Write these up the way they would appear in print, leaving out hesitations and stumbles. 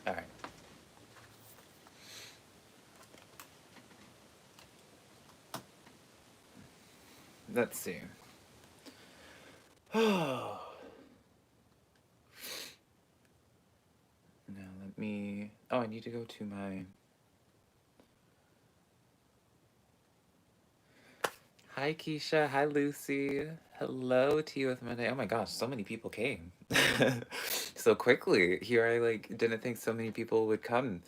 All right. Let's see. Oh. Now let me... Oh, I need to go to my... Hi, Keisha. Hi, Lucy. Hello to you with Monday. Oh my gosh, so many people came. So quickly. Here I, like, didn't think so many people would come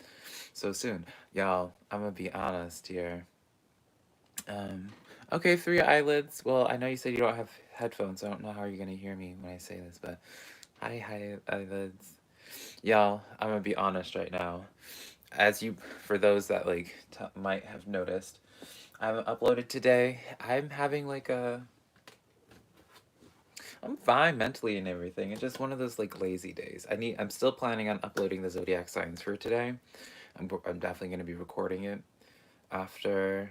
so soon. Y'all, I'm gonna be honest here. Okay, 3 eyelids. Well, I know you said you don't have headphones, so I don't know how you're gonna hear me when I say this, but... Hi, eyelids. Y'all, I'm gonna be honest right now. As you, for those that like might have noticed, I haven't uploaded today. I'm having like I'm fine mentally and everything. It's just one of those like lazy days. I'm still planning on uploading the zodiac signs for today. I'm definitely gonna be recording it after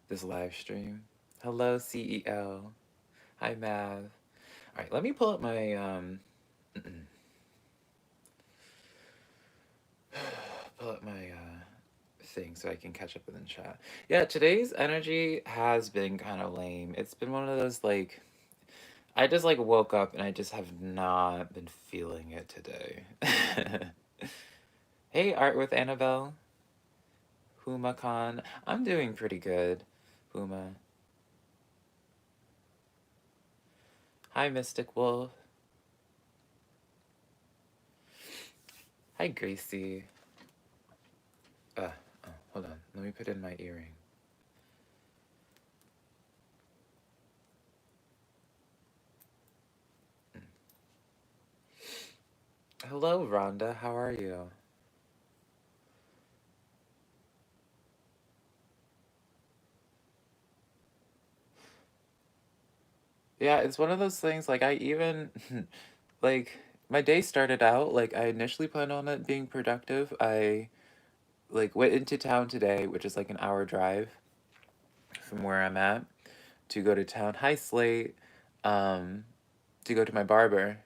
this live stream. Hello, CEO. Hi, Mav. All right, let me pull up my pull up my thing so I can catch up with the chat. Yeah, today's energy has been kind of lame. It's been one of those like I just like woke up and I just have not been feeling it today. Hey, Art with Annabelle. Huma Khan. I'm doing pretty good. Huma. Hi, Mystic Wolf. Hi, Gracie. Oh, hold on. Let me put in my earring. Hello, Rhonda. How are you? Yeah, it's one of those things, like, I even, like, my day started out, like, I initially planned on it being productive. I, like, went into town today, which is, like, an hour drive from where I'm at, to go to town. Hi, Slate. Um, to go to my barber.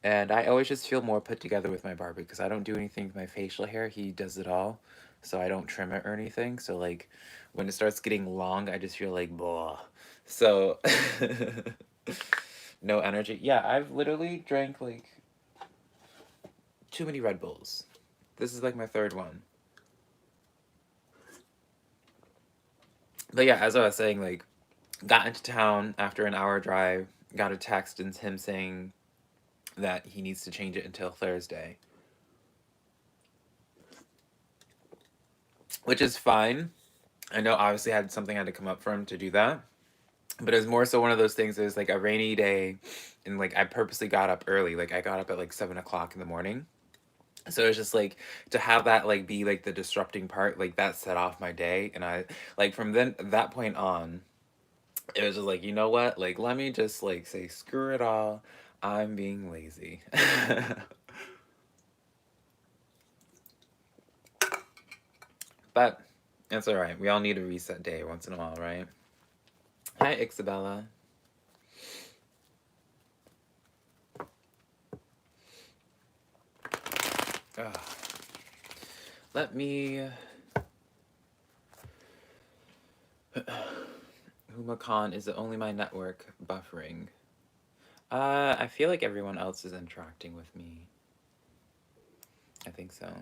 And I always just feel more put together with my barber, because I don't do anything with my facial hair. He does it all, so I don't trim it or anything. So, like, when it starts getting long, I just feel like, blah. So... No energy. Yeah, I've literally drank like too many Red Bulls. This is like my third one. But yeah, as I was saying, like, got into town after an hour drive, got a text and him saying that he needs to change it until Thursday. Which is fine. I know obviously something had to come up for him to do that. But it was more so one of those things. It was like a rainy day, and like I purposely got up early. Like I got up at like 7 o'clock in the morning. So it's just like to have that like be like the disrupting part, like that set off my day. And I like from then that point on, it was just like, you know what? Like let me just like say screw it all. I'm being lazy. But it's alright. We all need a reset day once in a while, right? Hi, Isabella. Ugh. Let me Humacan, is it only my network buffering? I feel like everyone else is interacting with me. I think so.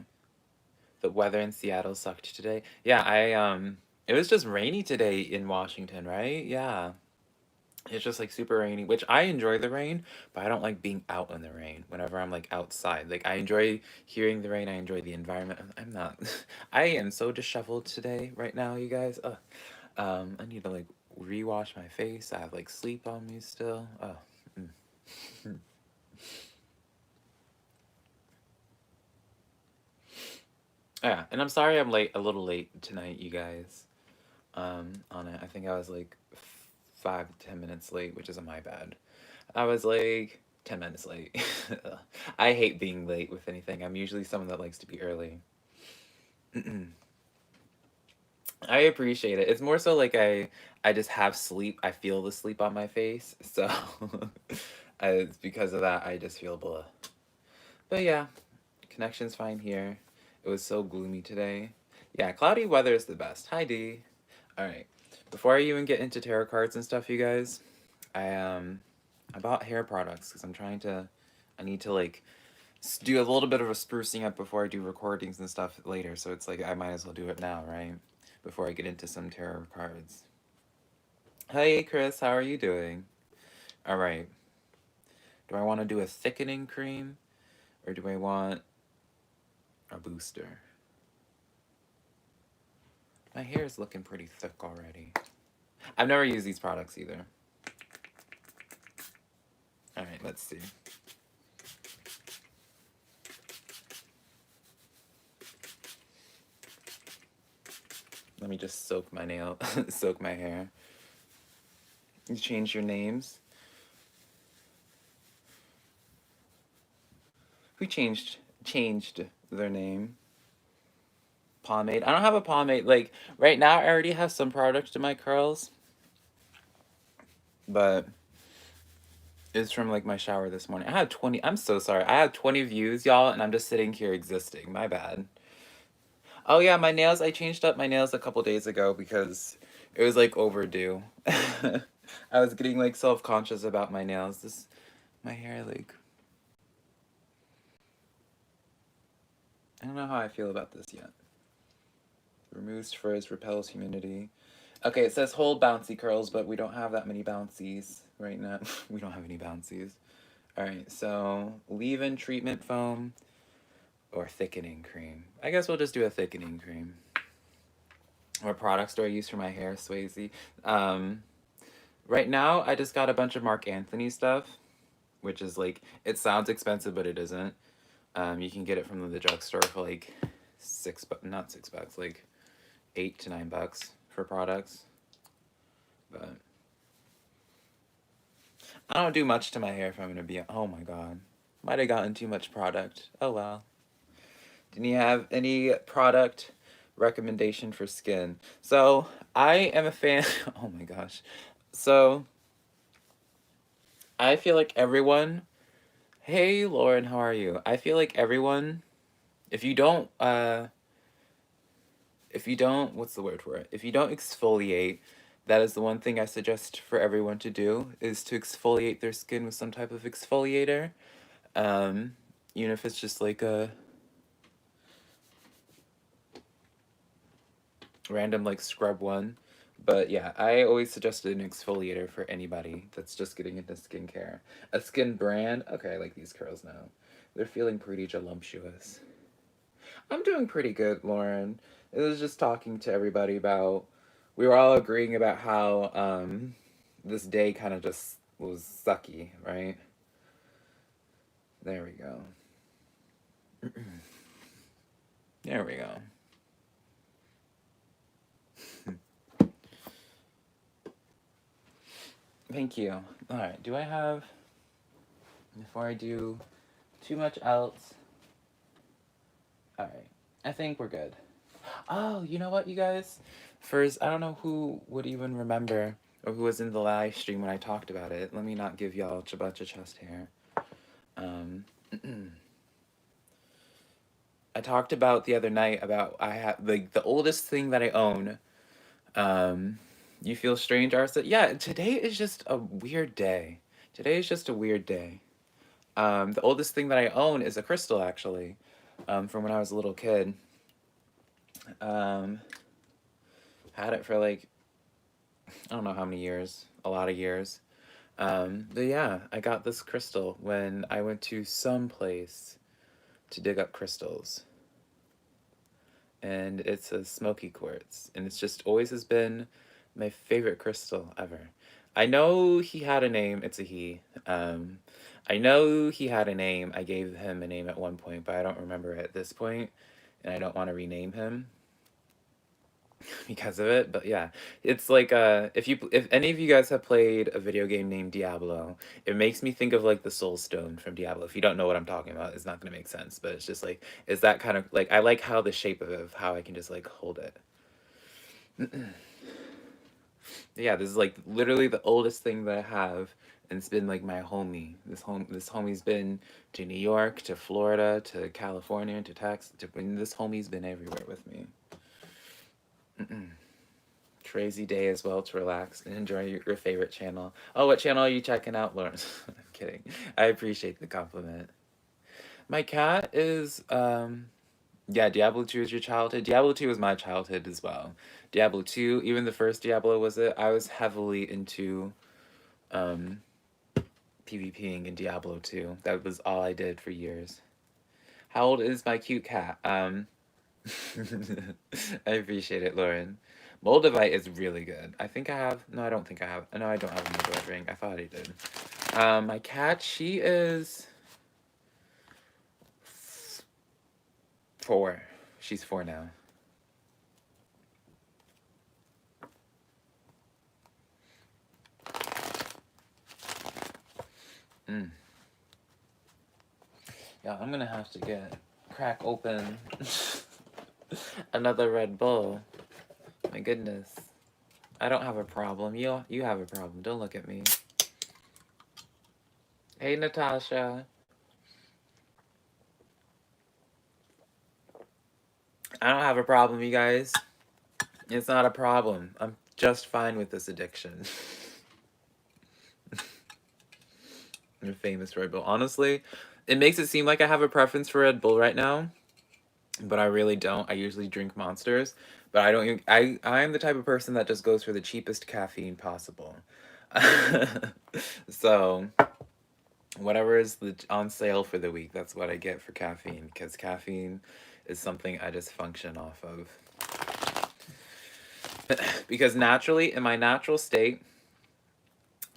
The weather in Seattle sucked today. Yeah, it was just rainy today in Washington, right? Yeah. It's just like super rainy, which I enjoy the rain, but I don't like being out in the rain whenever I'm like outside. Like I enjoy hearing the rain, I enjoy the environment. I'm not I am so disheveled today right now, you guys. I need to like rewash my face. I have like sleep on me still. Mm. Yeah, and I'm sorry I'm late, a little late tonight, you guys. On it. I think I was like 5 to 10 minutes late, which is my bad. I was like 10 minutes late. I hate being late with anything. I'm usually someone that likes to be early. I appreciate it. It's more so like I just have sleep. I feel the sleep on my face. So it's because of that I just feel blah. But yeah, connection's fine here. It was so gloomy today. Yeah, cloudy weather is the best. Hi D. All right. Before I even get into tarot cards and stuff, you guys, I bought hair products because I need to like do a little bit of a sprucing up before I do recordings and stuff later. So it's like I might as well do it now, right? Before I get into some tarot cards. Hey Chris, how are you doing? All right. Do I want to do a thickening cream or do I want a booster? My hair is looking pretty thick already. I've never used these products either. All right, let's see. Let me just soak my soak my hair. You change your names. Who changed their name? Pomade. I don't have a pomade. Like right now, I already have some product in my curls, but it's from like my shower this morning. I had 20. I'm so sorry. I have 20 views, y'all, and I'm just sitting here existing. My bad. Oh yeah, my nails. I changed up my nails a couple days ago because it was like overdue. I was getting like self-conscious about my nails. My hair like I don't know how I feel about this yet. Removes frizz, repels humidity. Okay, it says hold bouncy curls, but we don't have that many bouncies right now. We don't have any bouncies. All right, so leave-in treatment foam or thickening cream. I guess we'll just do a thickening cream. What products do I use for my hair, Swayze? Right now, I just got a bunch of Marc Anthony stuff, which is like, it sounds expensive, but it isn't. You can get it from the drugstore for like not $6, like $8 to $9 for products. But I don't do much to my hair if I'm gonna be. Oh my god, might have gotten too much product. Oh well. Didn't you have any product recommendation for skin? So I am a fan. Oh my gosh. So I feel like everyone. Hey Lauren, how are you? I feel like everyone. If you don't, what's the word for it? If you don't exfoliate, that is the one thing I suggest for everyone to do is to exfoliate their skin with some type of exfoliator. Even if it's just like a random like scrub one. But yeah, I always suggested an exfoliator for anybody that's just getting into skincare. A skin brand. Okay, I like these curls now. They're feeling pretty voluptuous. I'm doing pretty good, Lauren. It was just talking to everybody about. We were all agreeing about how this day kind of just was sucky, right? There we go. There we go. Thank you. All right. Do I have, before I do too much else? All right. I think we're good. Oh, you know what, you guys? First, I don't know who would even remember or who was in the live stream when I talked about it. Let me not give y'all a bunch of chest hair. I talked about the other night about I have like the oldest thing that I own. You feel strange, Arsa? Yeah, today is just a weird day. Today is just a weird day. The oldest thing that I own is a crystal, actually, from when I was a little kid. Had it for like, I don't know how many years, a lot of years. But yeah, I got this crystal when I went to some place to dig up crystals. And it's a Smoky Quartz, and it's just always has been my favorite crystal ever. I know he had a name. It's a he. I know he had a name. I gave him a name at one point, but I don't remember it at this point, and I don't want to rename him because of it. But yeah, it's like if any of you guys have played a video game named Diablo, it makes me think of like the Soul Stone from Diablo. If you don't know what I'm talking about, it's not gonna make sense. But it's just like it's that kind of like I like how the shape of how I can just like hold it. Yeah, this is like literally the oldest thing that I have, and it's been like my homie. This homie's been to New York, to Florida, to California, to Texas. And this homie's been everywhere with me. Crazy day as well to relax and enjoy your favorite channel. Oh, what channel are you checking out, Lawrence? I'm kidding. I appreciate the compliment. My cat is yeah, Diablo 2 is your childhood. Diablo 2 was my childhood as well. Diablo 2, even the first Diablo was it. I was heavily into um PvPing in Diablo 2. That was all I did for years. How old is my cute cat? I appreciate it, Lauren. Moldavite is really good. I think I have. No, I don't think I have. No, I don't have a Moldavite ring. I thought I did. My cat, she is 4. She's 4 now. Yeah, I'm gonna have to crack open another Red Bull. My goodness. I don't have a problem. You have a problem. Don't look at me. Hey, Natasha. I don't have a problem, you guys. It's not a problem. I'm just fine with this addiction. You're famous Red Bull. Honestly, it makes it seem like I have a preference for Red Bull right now, but I really don't. I usually drink Monsters, but I don't even, I'm the type of person that just goes for the cheapest caffeine possible. So, whatever is on sale for the week, that's what I get for caffeine, because caffeine is something I just function off of. Because naturally, in my natural state,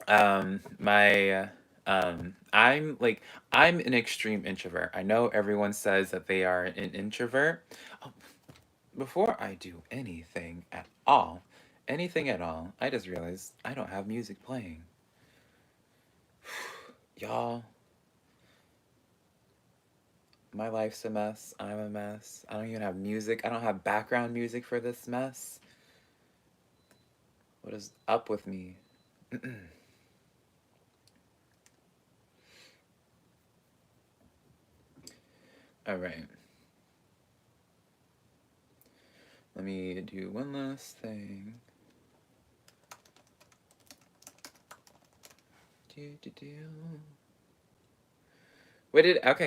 I'm an extreme introvert. I know everyone says that they are an introvert. Oh, before I do anything at all, I just realized I don't have music playing. Y'all, my life's a mess. I'm a mess. I don't even have music. I don't have background music for this mess. What is up with me? All right. Let me do one last thing. Okay,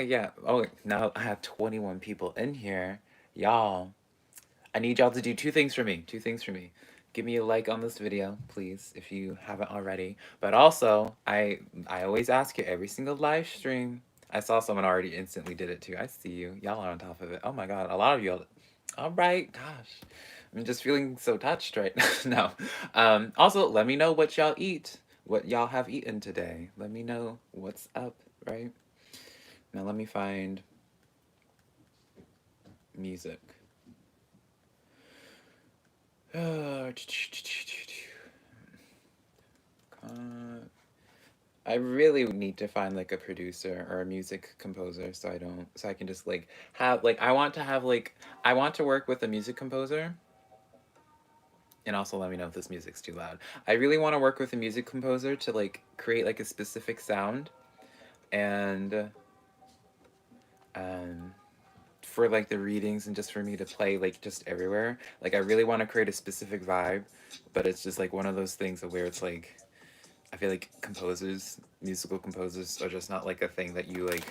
yeah. Oh, now I have 21 people in here. Y'all, I need y'all to do 2 things for me. 2 things for me. Give me a like on this video, please, if you haven't already. But also, I always ask you every single live stream. I saw someone already instantly did it too. I see you. Y'all are on top of it. Oh my god, a lot of y'all. All right, gosh. I'm just feeling so touched right now. Also, let me know what y'all eat. What y'all have eaten today. Let me know what's up, right? Now let me find music. I really need to find like a producer or a music composer so I can just like have like I want to work with a music composer. And also let me know if this music's too loud. I really want to work with a music composer to like create like a specific sound and for like the readings and just for me to play like just everywhere. Like I really want to create a specific vibe, but it's just like one of those things where it's like I feel like musical composers are just not like a thing that you like.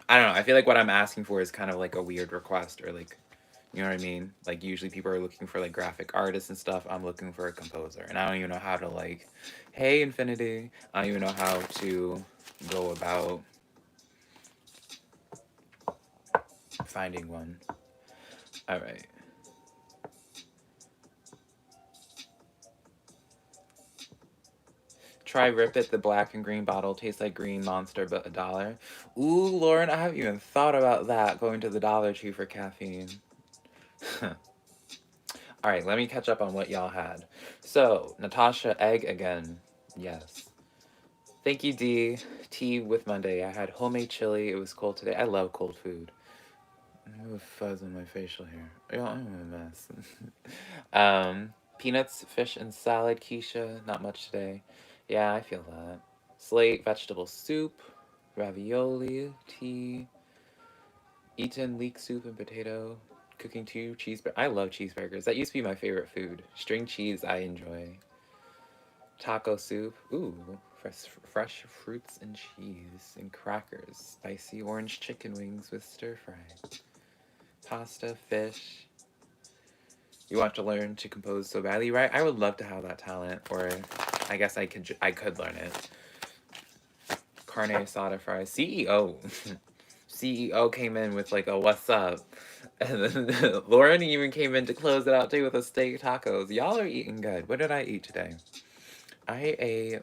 I don't know. I feel like what I'm asking for is kind of like a weird request or like, you know what I mean? Like usually people are looking for like graphic artists and stuff. I'm looking for a composer, and I don't even know how to like, hey Infinity. I don't even know how to go about finding one. All right. Try Rip It, the black and green bottle. Tastes like green Monster, but $1. Ooh, Lauren, I haven't even thought about that, going to the Dollar Tree for caffeine. Alright, let me catch up on what y'all had. So, Natasha, egg again. Yes. Thank you, D. Tea with Monday. I had homemade chili. It was cold today. I love cold food. I have fuzz on my facial hair. Yeah, I'm a mess. Peanuts, fish, and salad, Keisha. Not much today. Yeah, I feel that. Slate, vegetable soup, ravioli, tea, eaten leek soup and potato, cooking 2 cheeseburgers. I love cheeseburgers. That used to be my favorite food. String cheese, I enjoy. Taco soup. Ooh, fresh fruits and cheese and crackers. Spicy orange chicken wings with stir fry. Pasta, fish. You want to learn to compose so badly, right? I would love to have that talent, or I guess I could learn it. Carne asada fries. CEO. CEO came in with like a what's up. And then Lauren even came in to close it out too with a steak tacos. Y'all are eating good. What did I eat today? I ate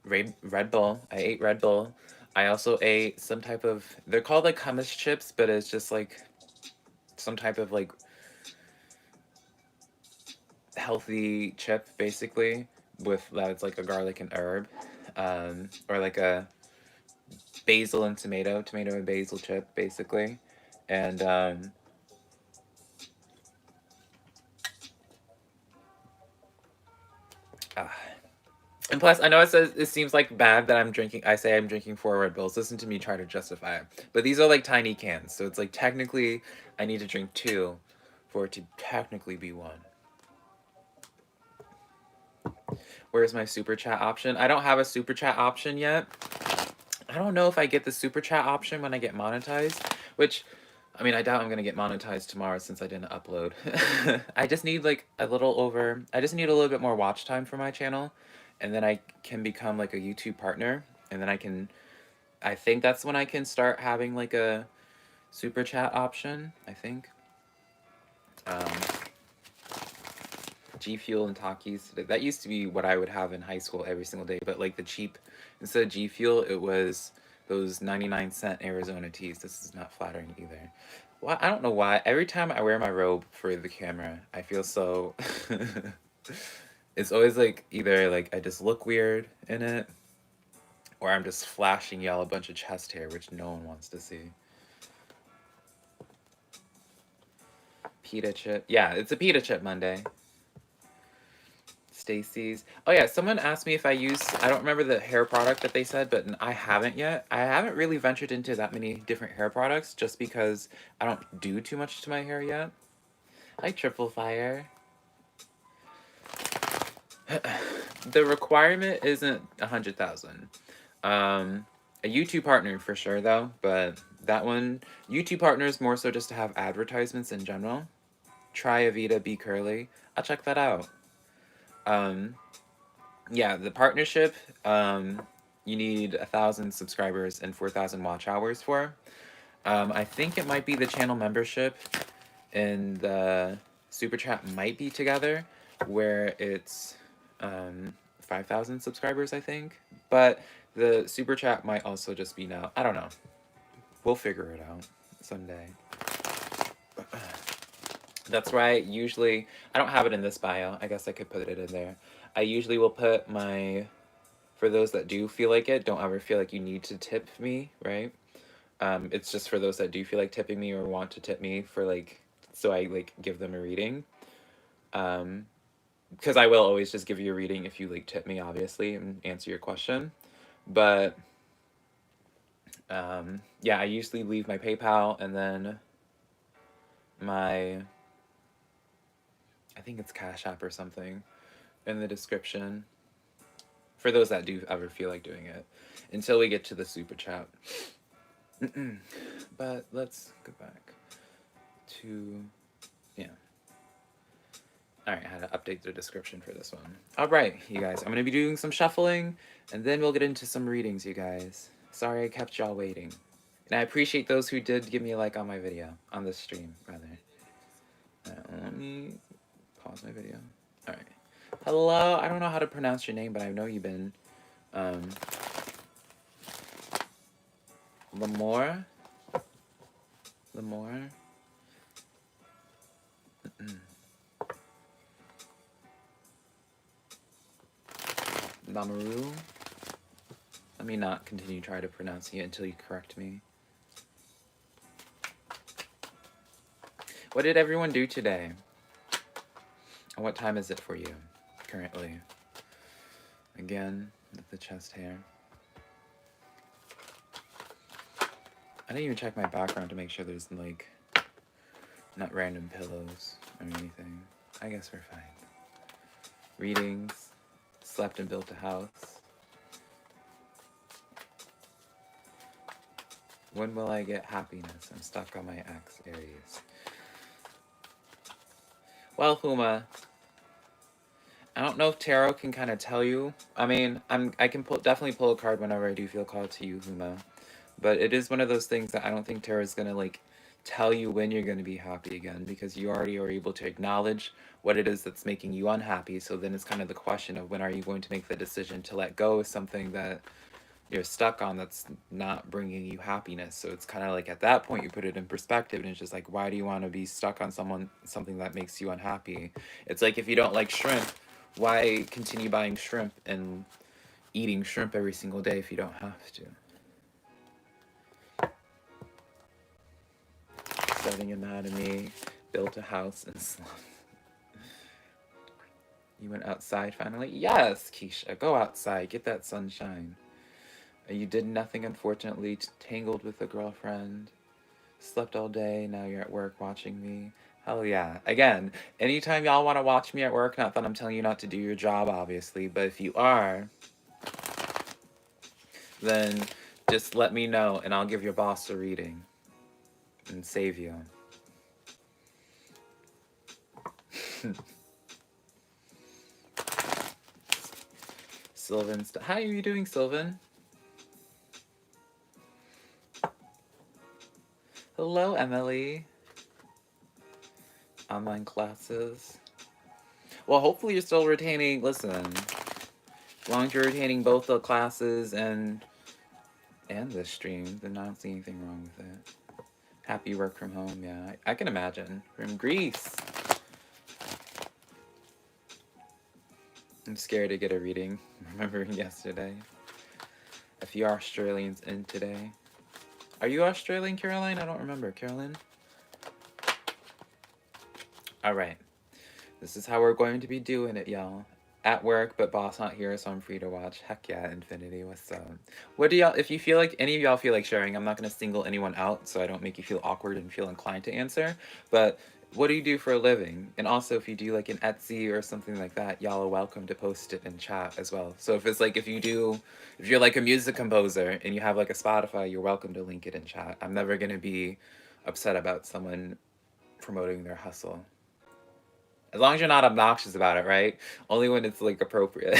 Red Bull. I ate Red Bull. I also ate some type of, they're called like hummus chips, but it's just like some type of like healthy chip basically with that's like a garlic and herb, or like a basil and tomato and basil chip basically, and ah. And plus, I know it seems like bad that I say I'm drinking 4 Red Bulls. Listen to me try to justify it. But these are like tiny cans, so it's like technically I need to drink 2 for it to technically be 1. Where's my super chat option? I don't have a super chat option yet. I don't know if I get the super chat option when I get monetized, which, I mean, I doubt I'm going to get monetized tomorrow since I didn't upload. I just need like I just need a little bit more watch time for my channel, and then I can become like a YouTube partner, and then I think that's when I can start having like a super chat option, I think. G Fuel and Takis. That used to be what I would have in high school every single day, but like the cheap, instead of G Fuel, it was those 99-cent Arizona teas. This is not flattering either. Well, I don't know why. Every time I wear my robe for the camera, I feel so. It's always like either like I just look weird in it, or I'm just flashing y'all a bunch of chest hair, which no one wants to see. Pita chip. Yeah, it's a pita chip Monday. Stacy's. Oh yeah, someone asked me if I use, I don't remember the hair product that they said, but I haven't yet. I haven't really ventured into that many different hair products just because I don't do too much to my hair yet. Hi, Triple Fire. The requirement isn't 100,000. A YouTube partner for sure though, but that one, YouTube partner is more so just to have advertisements in general. Try Avita Be Curly. I'll check that out. Yeah, the partnership, you need 1,000 subscribers and 4,000 watch hours for. I think it might be the channel membership and the super chat might be together, where it's 5,000 subscribers, I think. But the super chat might also just be now. I don't know. We'll figure it out someday. That's why usually, I don't have it in this bio. I guess I could put it in there. I usually will put my, for those that do feel like it, don't ever feel like you need to tip me, right? It's just for those that do feel like tipping me or want to tip me for like, so I like give them a reading. Because I will always just give you a reading if you like tip me, obviously, and answer your question. But yeah, I usually leave my PayPal and then my, I think it's Cash App or something in the description for those that do ever feel like doing it until we get to the super chat. But let's go back to, yeah. All right, I had to update the description for this one. All right, you guys, I'm going to be doing some shuffling, and then we'll get into some readings, you guys. Sorry I kept y'all waiting. And I appreciate those who did give me a like on my video, on this stream, rather. Let me pause my video. All right. Hello, I don't know how to pronounce your name, but I know you've been, Lamore? Lamore? Lamaru? Let me not continue trying to pronounce it until you correct me. What did everyone do today? And what time is it for you currently? Again, with the chest hair. I didn't even check my background to make sure there's like not random pillows or anything. I guess we're fine. Readings. Slept and built a house. When will I get happiness? I'm stuck on my ex, Aries. Well, Huma, I don't know if tarot can kind of tell you. I mean, I can definitely pull a card whenever I do feel called to you, Huma. But it is one of those things that I don't think tarot is going to like tell you when you're going to be happy again, because you already are able to acknowledge what it is that's making you unhappy. So then it's kind of the question of when are you going to make the decision to let go of something that you're stuck on that's not bringing you happiness. So it's kind of like at that point you put it in perspective, and it's just like, why do you want to be stuck on something that makes you unhappy? It's like if you don't like shrimp, why continue buying shrimp and eating shrimp every single day if you don't have to? Studying anatomy, built a house and slum. You went outside finally? Yes, Keisha, go outside, get that sunshine. You did nothing, unfortunately. Tangled with a girlfriend. Slept all day, now you're at work watching me. Hell yeah. Again, anytime y'all want to watch me at work, not that I'm telling you not to do your job, obviously, but if you are, then just let me know and I'll give your boss a reading and save you. Sylvan, how are you doing, Sylvan? Hello, Emily. Online classes. Well, hopefully you're still retaining, listen, as long as you're retaining both the classes and the stream, then I don't see anything wrong with it. Happy work from home, yeah. I can imagine. From Greece. I'm scared to get a reading. Remembering yesterday. A few Australians in today. Are you Australian, Caroline? I don't remember. Caroline? Alright. This is how we're going to be doing it, y'all. At work, but boss not here, so I'm free to watch. Heck yeah, Infinity, what's up? What do y'all, if you feel like, any of y'all feel like sharing, I'm not going to single anyone out, so I don't make you feel awkward and feel inclined to answer, but what do you do for a living? And also, if you do like an Etsy or something like that, y'all are welcome to post it in chat as well. So if it's like, if you're like a music composer and you have like a Spotify, you're welcome to link it in chat. I'm never going to be upset about someone promoting their hustle. As long as you're not obnoxious about it, right? Only when it's, like, appropriate.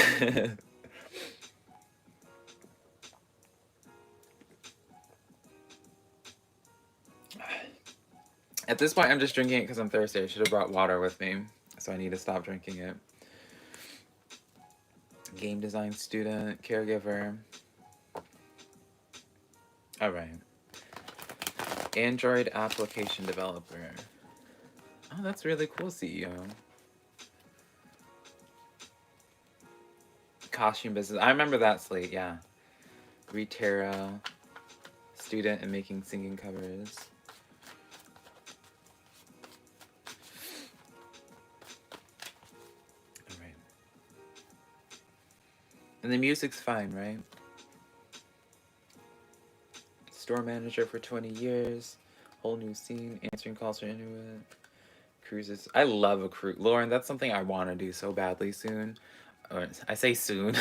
At this point, I'm just drinking it because I'm thirsty. I should have brought water with me, so I need to stop drinking it. Game design student, caregiver. All right. Android application developer. Oh, that's really cool, CEO. Costume business. I remember that slate, yeah. Read tarot. Student and making singing covers. Alright. And the music's fine, right? Store manager for 20 years. Whole new scene. Answering calls for Inuit. Cruises. I love a cruise. Lauren, that's something I want to do so badly soon. Or, I say soon.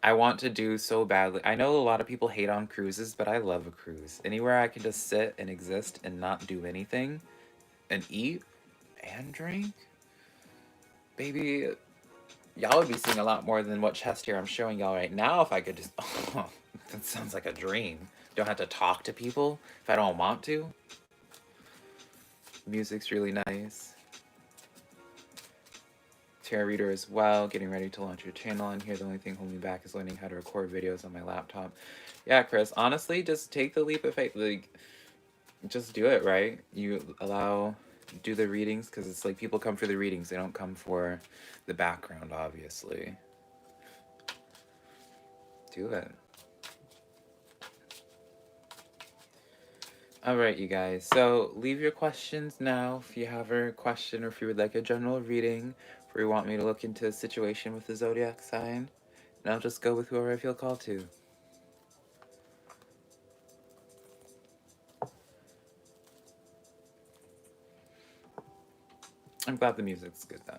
I want to do so badly. I know a lot of people hate on cruises, but I love a cruise. Anywhere I can just sit and exist and not do anything and eat and drink. Baby, y'all would be seeing a lot more than what chest hair I'm showing y'all right now if I could just... Oh, that sounds like a dream. Don't have to talk to people if I don't want to. Music's really nice. Tarot reader as well, getting ready to launch your channel on here. The only thing holding me back is learning how to record videos on my laptop. Yeah, Chris, honestly, just take the leap of faith. Like, just do it, right? You do the readings, because it's like people come for the readings. They don't come for the background, obviously. Do it. All right, you guys. So leave your questions now if you have a question or if you would like a general reading, or you want me to look into a situation with the zodiac sign, and I'll just go with whoever I feel called to. I'm glad the music's good though.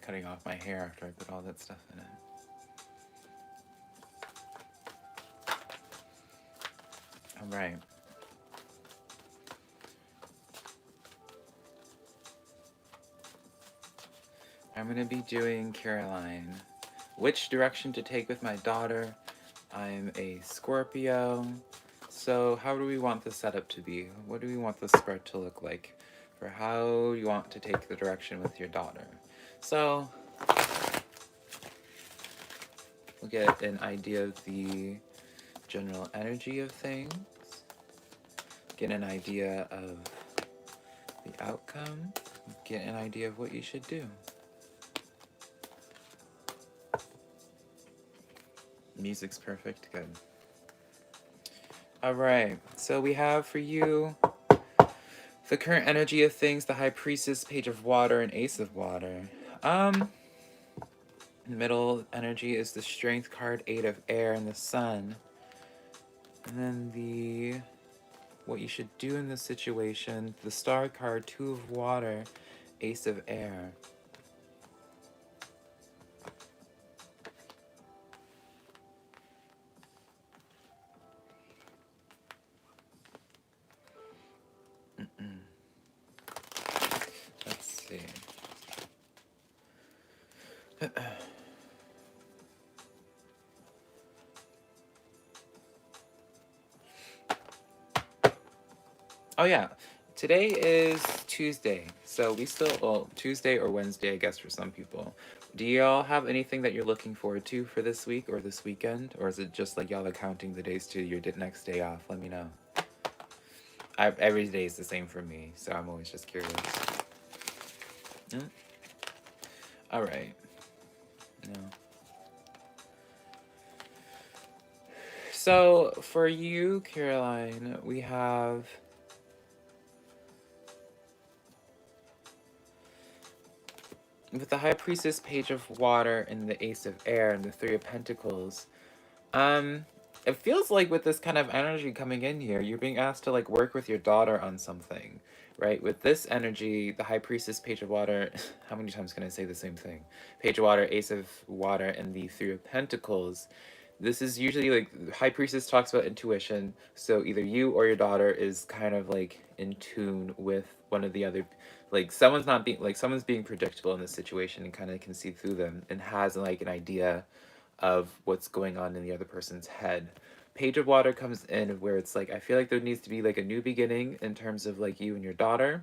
Cutting off my hair after I put all that stuff in it. All right. I'm going to be doing Caroline. Which direction to take with my daughter? I'm a Scorpio. So how do we want the setup to be? What do we want the spread to look like for how you want to take the direction with your daughter? So we'll get an idea of the general energy of things, get an idea of the outcome, get an idea of what you should do. Music's perfect, good. All right, so we have for you the current energy of things, the High Priestess, Page of Water, and Ace of Water. Middle energy is the Strength card, Eight of Air, and the Sun. And then the what you should do in this situation, the Star card, Two of Water, Ace of Air. Let's see. Oh yeah, today is Tuesday, so we still, well, Tuesday or Wednesday, I guess, for some people. Do y'all have anything that you're looking forward to for this week or this weekend? Or is it just like y'all are counting the days to your next day off? Let me know. Every day is the same for me, so I'm always just curious. All right. No. So for you, Caroline, we have with the High Priestess, Page of Water, and the Ace of Air, and the Three of Pentacles. It feels like with this kind of energy coming in here, you're being asked to like work with your daughter on something, right? With this energy, the High Priestess, Page of Water, how many times can I say the same thing? Page of Water, Ace of Water, and the Three of Pentacles. This is usually like High Priestess talks about intuition, so either you or your daughter is kind of like in tune with one of the other, like someone's being predictable in this situation and kind of can see through them and has like an idea of what's going on in the other person's head. Page of Water comes in where it's like, I feel like there needs to be like a new beginning in terms of like you and your daughter,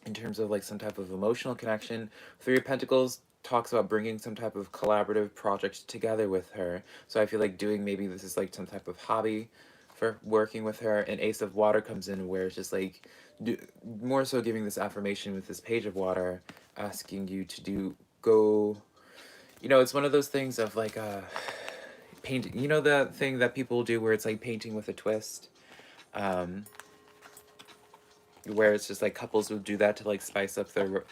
in terms of like some type of emotional connection. Three of Pentacles talks about bringing some type of collaborative project together with her. So I feel like doing maybe this is like some type of hobby for working with her. And Ace of Water comes in where it's just like more so giving this affirmation with this Page of Water, asking you to go. You know, it's one of those things of like painting. You know the thing that people do where it's like painting with a twist, where it's just like couples would do that to like spice up their.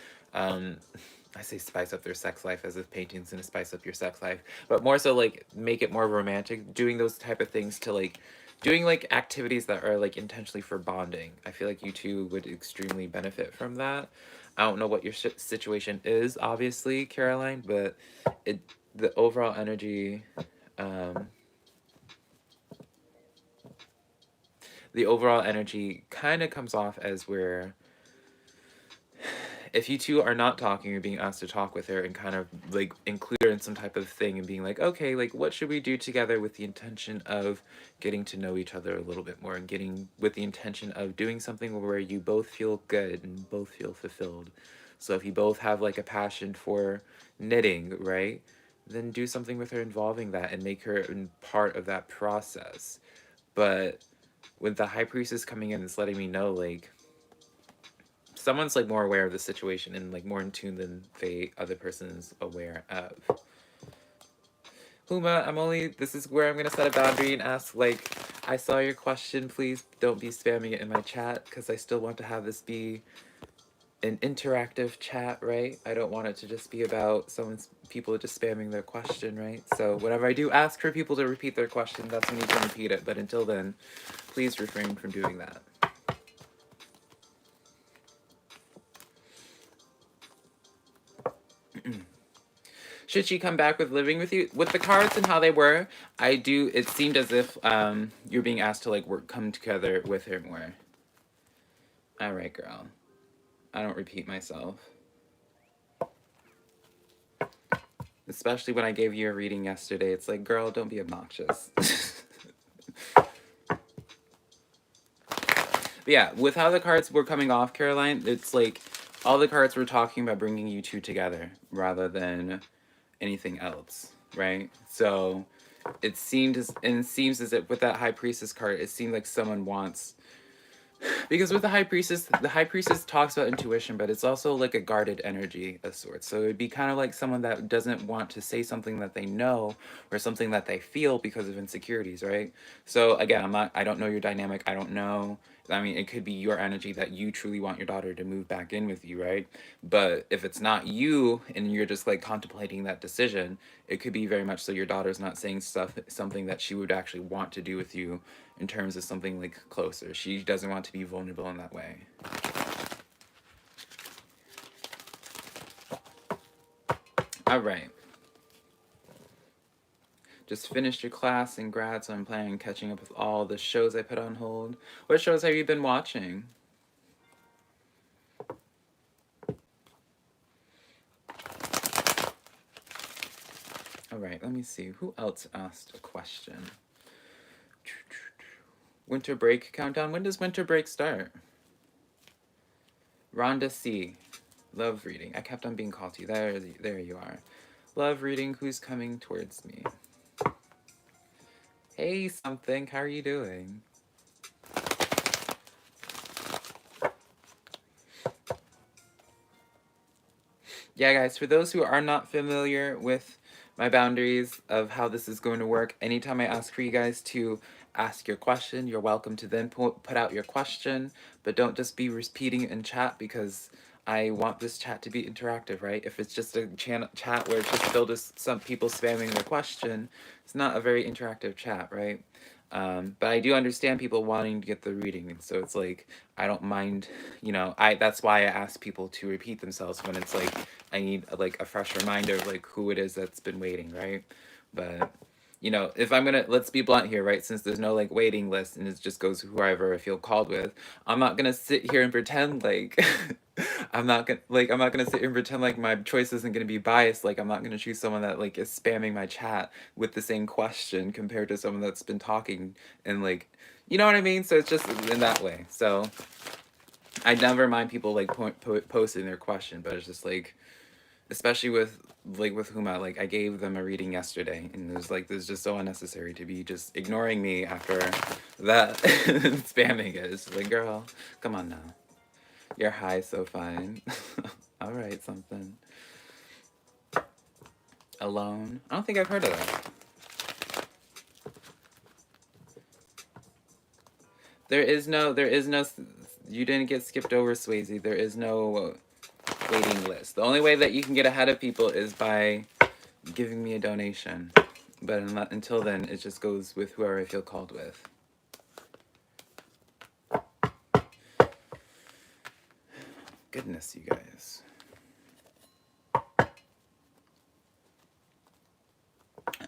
I say spice up their sex life as if painting's gonna spice up your sex life, but more so like make it more romantic. Doing those type of things to like doing like activities that are like intentionally for bonding. I feel like you two would extremely benefit from that. I don't know what your situation is, obviously, Caroline, but the overall energy, the overall energy kind of comes off as where if you two are not talking, you're being asked to talk with her and kind of like include her in some type of thing and being like, okay, like what should we do together with the intention of getting to know each other a little bit more and getting with the intention of doing something where you both feel good and both feel fulfilled. So if you both have like a passion for knitting, right? then do something with her involving that and make her part of that process. But with the High Priestess coming in, it's letting me know, like, someone's, like, more aware of the situation and, like, more in tune than the other person's aware of. Huma, this is where I'm gonna set a boundary and ask, like, I saw your question, please don't be spamming it in my chat, because I still want to have this be an interactive chat, right? I don't want it to just be about people just spamming their question, right? So whenever I do ask for people to repeat their question, that's when you can repeat it. But until then, please refrain from doing that. Should she come back with living with you? With the cards and how they were, it seemed as if you're being asked to, like, come together with her more. All right, girl. I don't repeat myself. Especially when I gave you a reading yesterday. It's like, girl, don't be obnoxious. But yeah, with how the cards were coming off, Caroline, it's like all the cards were talking about bringing you two together rather than anything else, right? So it seems as if with that High Priestess card, it seemed like someone wants, because with the High Priestess talks about intuition, but it's also like a guarded energy of sorts. So it'd be kind of like someone that doesn't want to say something that they know or something that they feel because of insecurities, right? So again, I don't know your dynamic. I don't know. I mean, it could be your energy that you truly want your daughter to move back in with you, right? But if it's not you and you're just like contemplating that decision, it could be very much so your daughter's not saying something that she would actually want to do with you in terms of something like closer. She doesn't want to be vulnerable in that way. All right. Just finished your class and grad, so I'm planning on catching up with all the shows I put on hold. What shows have you been watching? All right, let me see. Who else asked a question? Winter break countdown. When does winter break start? Rhonda C. Love reading. I kept on being called to you. There you are. Love reading. Who's coming towards me? Hey, something. How are you doing? Yeah, guys, for those who are not familiar with my boundaries of how this is going to work, anytime I ask for you guys to ask your question, you're welcome to then put out your question, but don't just be repeating it in chat, because I want this chat to be interactive, right? If it's just a chat where it's just filled with some people spamming their question, it's not a very interactive chat, right? But I do understand people wanting to get the reading, so it's like, I don't mind, that's why I ask people to repeat themselves when it's like, I need like a fresh reminder of like who it is that's been waiting, right? But, if I'm gonna, let's be blunt here, right? Since there's no like waiting list and it just goes whoever I feel called with, I'm not gonna sit here and pretend like, I'm not gonna sit here and pretend like my choice isn't gonna be biased. Like, I'm not gonna choose someone that like is spamming my chat with the same question compared to someone that's been talking and like, you know what I mean? So it's just in that way. So I never mind people like posting their question, but it's just like, especially with Huma, like I gave them a reading yesterday, and it was like, this is just so unnecessary to be just ignoring me after that spamming it. It's just like, girl, come on now. You're high, so fine. All right, something. Alone. I don't think I've heard of that. There is no, you didn't get skipped over, Swayze. There is no waiting list. The only way that you can get ahead of people is by giving me a donation. But until then, it just goes with whoever I feel called with. Goodness, you guys.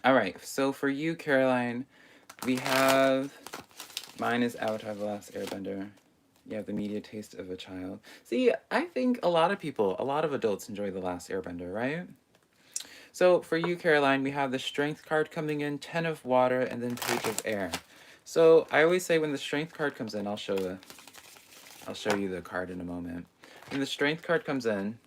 All right, so for you, Caroline, we have, mine is Avatar: The Last Airbender. You have the media taste of a child. See, I think a lot of adults enjoy The Last Airbender, right? So for you, Caroline, we have the Strength card coming in, 10 of Water, and then Page of Air. So I always say when the Strength card comes in, I'll show you the card in a moment. When the Strength card comes in,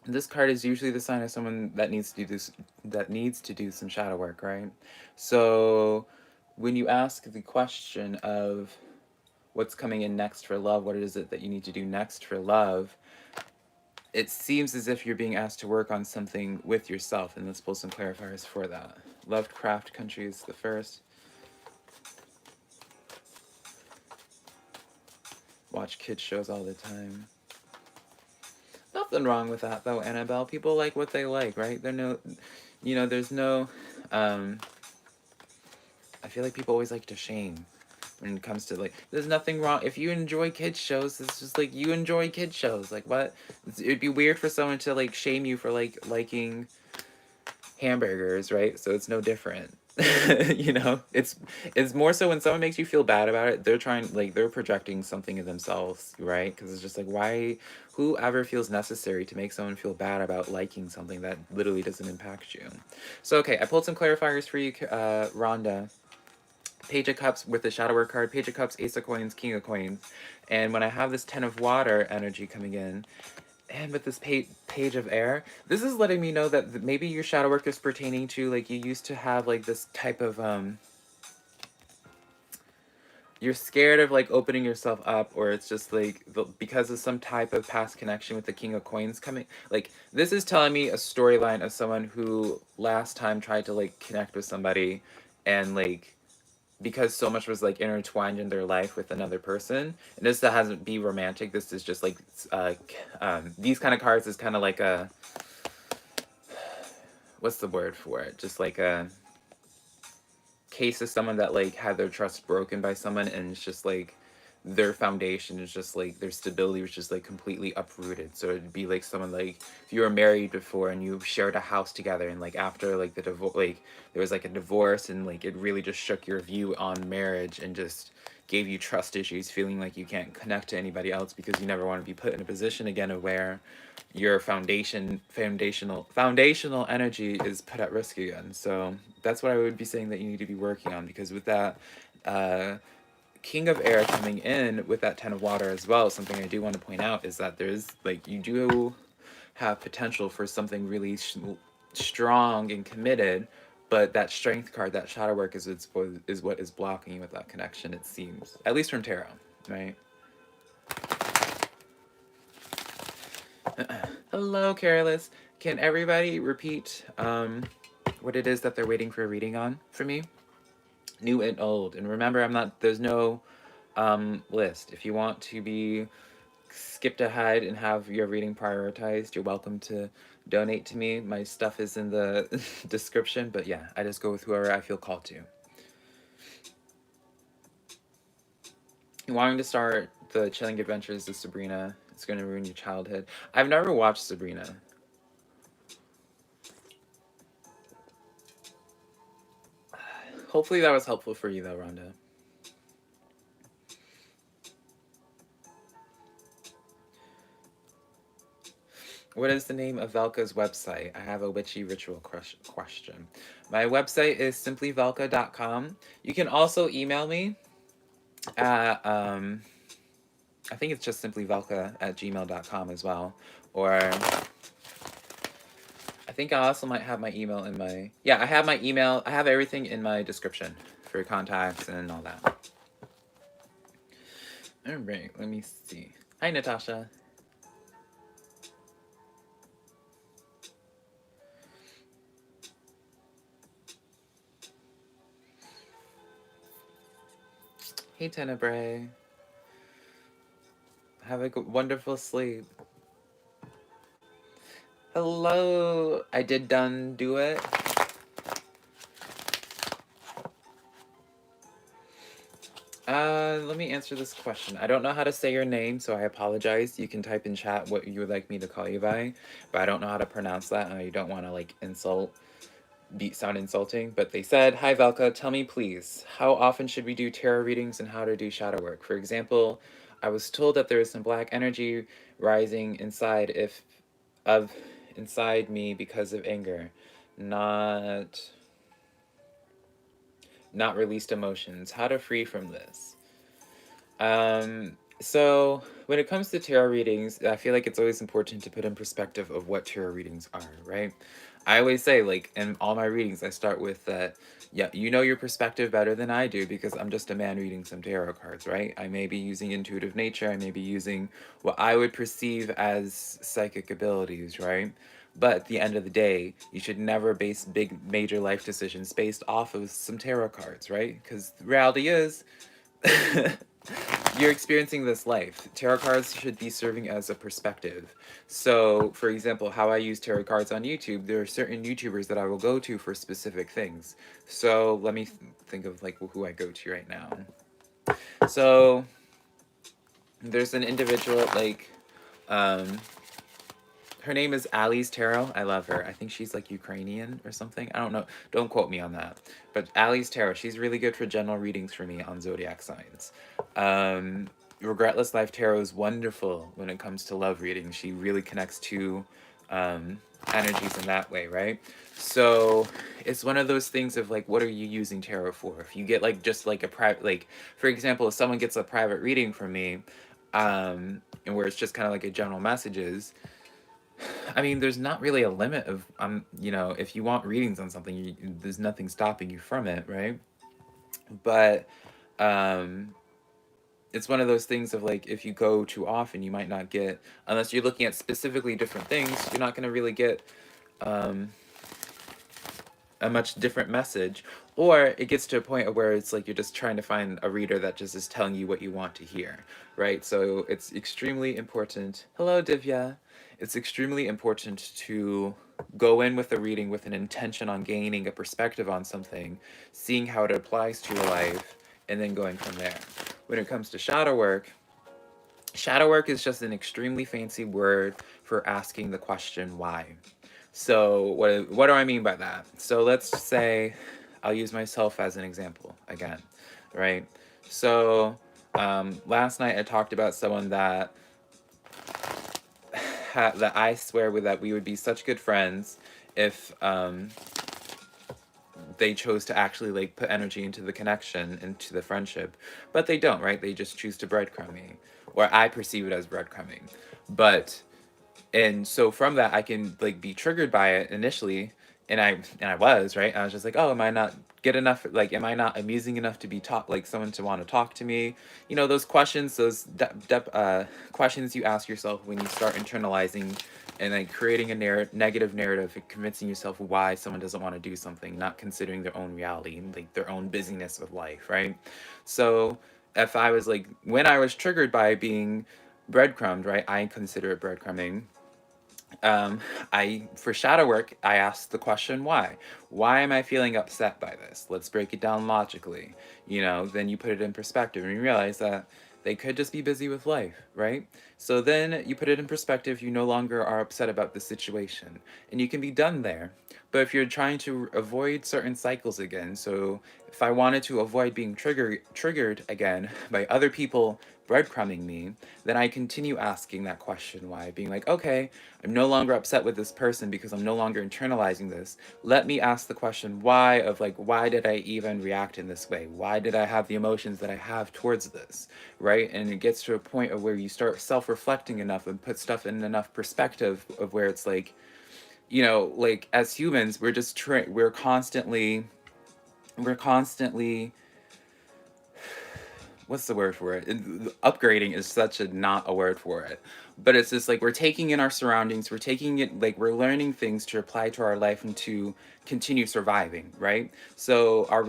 This card is usually the sign of someone that needs to do this, that needs to do some shadow work, right? So when you ask the question of what's coming in next for love, what is it that you need to do next for love, it seems as if you're being asked to work on something with yourself, and let's pull some clarifiers for that. Lovecraft Country is the first. Watch kids shows all the time. Nothing wrong with that though, Annabelle. People like what they like, right? There's no, I feel like people always like to shame when it comes to like, there's nothing wrong. If you enjoy kids shows, it's just like, you enjoy kids shows. Like what? It'd be weird for someone to like shame you for like liking hamburgers, right? So it's no different. It's more so when someone makes you feel bad about it, they're projecting something of themselves, right? Because it's just like, why, whoever feels necessary to make someone feel bad about liking something that literally doesn't impact you. So okay, I pulled some clarifiers for you, Rhonda. Page of Cups with the Shadow Work card, Page of Cups, Ace of Coins, King of Coins. And when I have this Ten of Water energy coming in, and with this page of air, this is letting me know that maybe your shadow work is pertaining to, like, you used to have, like, this type of, you're scared of, like, opening yourself up, or it's just, like, because of some type of past connection with the King of Coins coming. Like, this is telling me a storyline of someone who last time tried to, like, connect with somebody, and, like, because so much was like intertwined in their life with another person, and this doesn't be romantic, this is just like these kind of cards is kind of like a, what's the word for it, just like a case of someone that like had their trust broken by someone, and it's just like their foundation is just like their stability was just like completely uprooted. So it'd be like someone, like if you were married before and you shared a house together, and like after like the divorce, like there was like a divorce, and like it really just shook your view on marriage and just gave you trust issues, feeling like you can't connect to anybody else because you never want to be put in a position again of where your foundational energy is put at risk again. So that's what I would be saying that you need to be working on, because with that King of Air coming in with that Ten of Water as well, something I do want to point out is that there's like, you do have potential for something really strong and committed, but that Strength card, that shadow work is what is blocking you with that connection, it seems, at least from tarot, right? Hello, Careless. Can everybody repeat what it is that they're waiting for a reading on for me? New and old. And remember, there's no list. If you want to be skipped ahead and have your reading prioritized, you're welcome to donate to me. My stuff is in the description, but yeah, I just go with whoever I feel called to. You wanting to start the Chilling Adventures of Sabrina, it's going to ruin your childhood. I've never watched Sabrina. Hopefully that was helpful for you though, Rhonda. What is the name of Velca's website? I have a witchy ritual question. My website is SimplyVelca.com. You can also email me at, I think it's just SimplyVelca@gmail.com as well. Or I think I also might have my email in my, yeah, I have my email. I have everything in my description for contacts and all that. All right, let me see. Hi, Natasha. Hey, Tenebrae. Have a wonderful sleep. Hello. I did done do it. Let me answer this question. I don't know how to say your name, so I apologize. You can type in chat what you would like me to call you by, but I don't know how to pronounce that, and I don't want to, like, sound insulting. But they said, "Hi, Velka, tell me please, how often should we do tarot readings and how to do shadow work? For example, I was told that there is some black energy rising inside me because of anger. Not released emotions. How to free from this?" So, when it comes to tarot readings, I feel like it's always important to put in perspective of what tarot readings are, right? I always say, like, in all my readings, I start with that, yeah, you know your perspective better than I do because I'm just a man reading some tarot cards, right? I may be using intuitive nature, I may be using what I would perceive as psychic abilities, right? But at the end of the day, you should never base big, major life decisions based off of some tarot cards, right? Because the reality is, you're experiencing this life. Tarot cards should be serving as a perspective. So, for example, how I use tarot cards on YouTube, there are certain YouTubers that I will go to for specific things. So, let me think of like who I go to right now. So, there's an individual like um her name is Ali's Tarot. I love her. I think she's like Ukrainian or something. I don't know. Don't quote me on that. But Ali's Tarot, she's really good for general readings for me on zodiac signs. Regretless Life Tarot is wonderful when it comes to love reading. She really connects to energies in that way, right? So it's one of those things of like, what are you using tarot for? If you get like just like a private, like for example, if someone gets a private reading from me, and where it's just kind of like a general messages, I mean, there's not really a limit of, you know, if you want readings on something, there's nothing stopping you from it, right? But um, it's one of those things of like, if you go too often, you might not get, unless you're looking at specifically different things, you're not going to really get um, a much different message. Or it gets to a point where it's like you're just trying to find a reader that just is telling you what you want to hear, right? So it's extremely important. Hello, Divya. It's extremely important to go in with a reading with an intention on gaining a perspective on something, seeing how it applies to your life, and then going from there. When it comes to shadow work is just an extremely fancy word for asking the question why. So what do I mean by that? So let's say I'll use myself as an example again, right? So last night I talked about someone that that I swear with that we would be such good friends if they chose to actually like put energy into the connection, into the friendship, but they don't, right? They just choose to breadcrumb me, or I perceive it as breadcrumbing. But and so from that I can like be triggered by it initially, and I was right. I was just like, oh, am I not good enough? Like, am I not amusing enough to be taught, like someone to want to talk to me? You know, those questions, those questions you ask yourself when you start internalizing and like creating a negative narrative and convincing yourself why someone doesn't want to do something, not considering their own reality and like their own busyness of life, right? So if I was like, when I was triggered by being breadcrumbed, right, I consider it breadcrumbing. I for shadow work, I asked the question why. Why am I feeling upset by this? Let's break it down logically. You know, then you put it in perspective and you realize that they could just be busy with life, right? So then you put it in perspective, you no longer are upset about the situation and you can be done there. But if you're trying to avoid certain cycles again, so if I wanted to avoid being triggered again by other people breadcrumbing me, then I continue asking that question why, being like, okay, I'm no longer upset with this person because I'm no longer internalizing this. Let me ask the question why, of like, why did I even react in this way? Why did I have the emotions that I have towards this, right? And it gets to a point of where you start self-reflecting enough and put stuff in enough perspective of where it's like, you know, like as humans, we're just we're constantly what's the word for it? Upgrading is such a not a word for it, but it's just like we're taking in our surroundings, we're taking it like we're learning things to apply to our life and to continue surviving, right? So our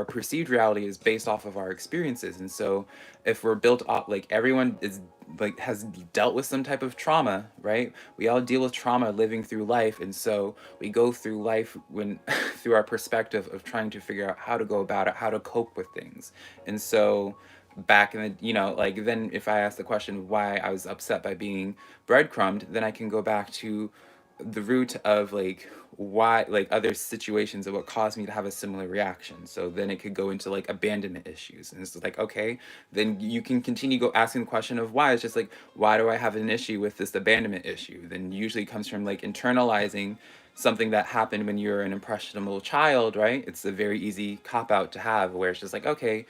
perceived reality is based off of our experiences, and so if we're built up, like everyone is like has dealt with some type of trauma, right? We all deal with trauma living through life, and so we go through life when through our perspective of trying to figure out how to go about it, how to cope with things. And so back in the, you know, like then if I ask the question why I was upset by being breadcrumbed, then I can go back to the root of like why, like other situations of what caused me to have a similar reaction. So then it could go into like abandonment issues, and it's like, okay, then you can continue go asking the question of why. It's just like, why do I have an issue with this abandonment issue? Then usually comes from like internalizing something that happened when you're an impressionable child, right? It's a very easy cop out to have, where it's just like, okay,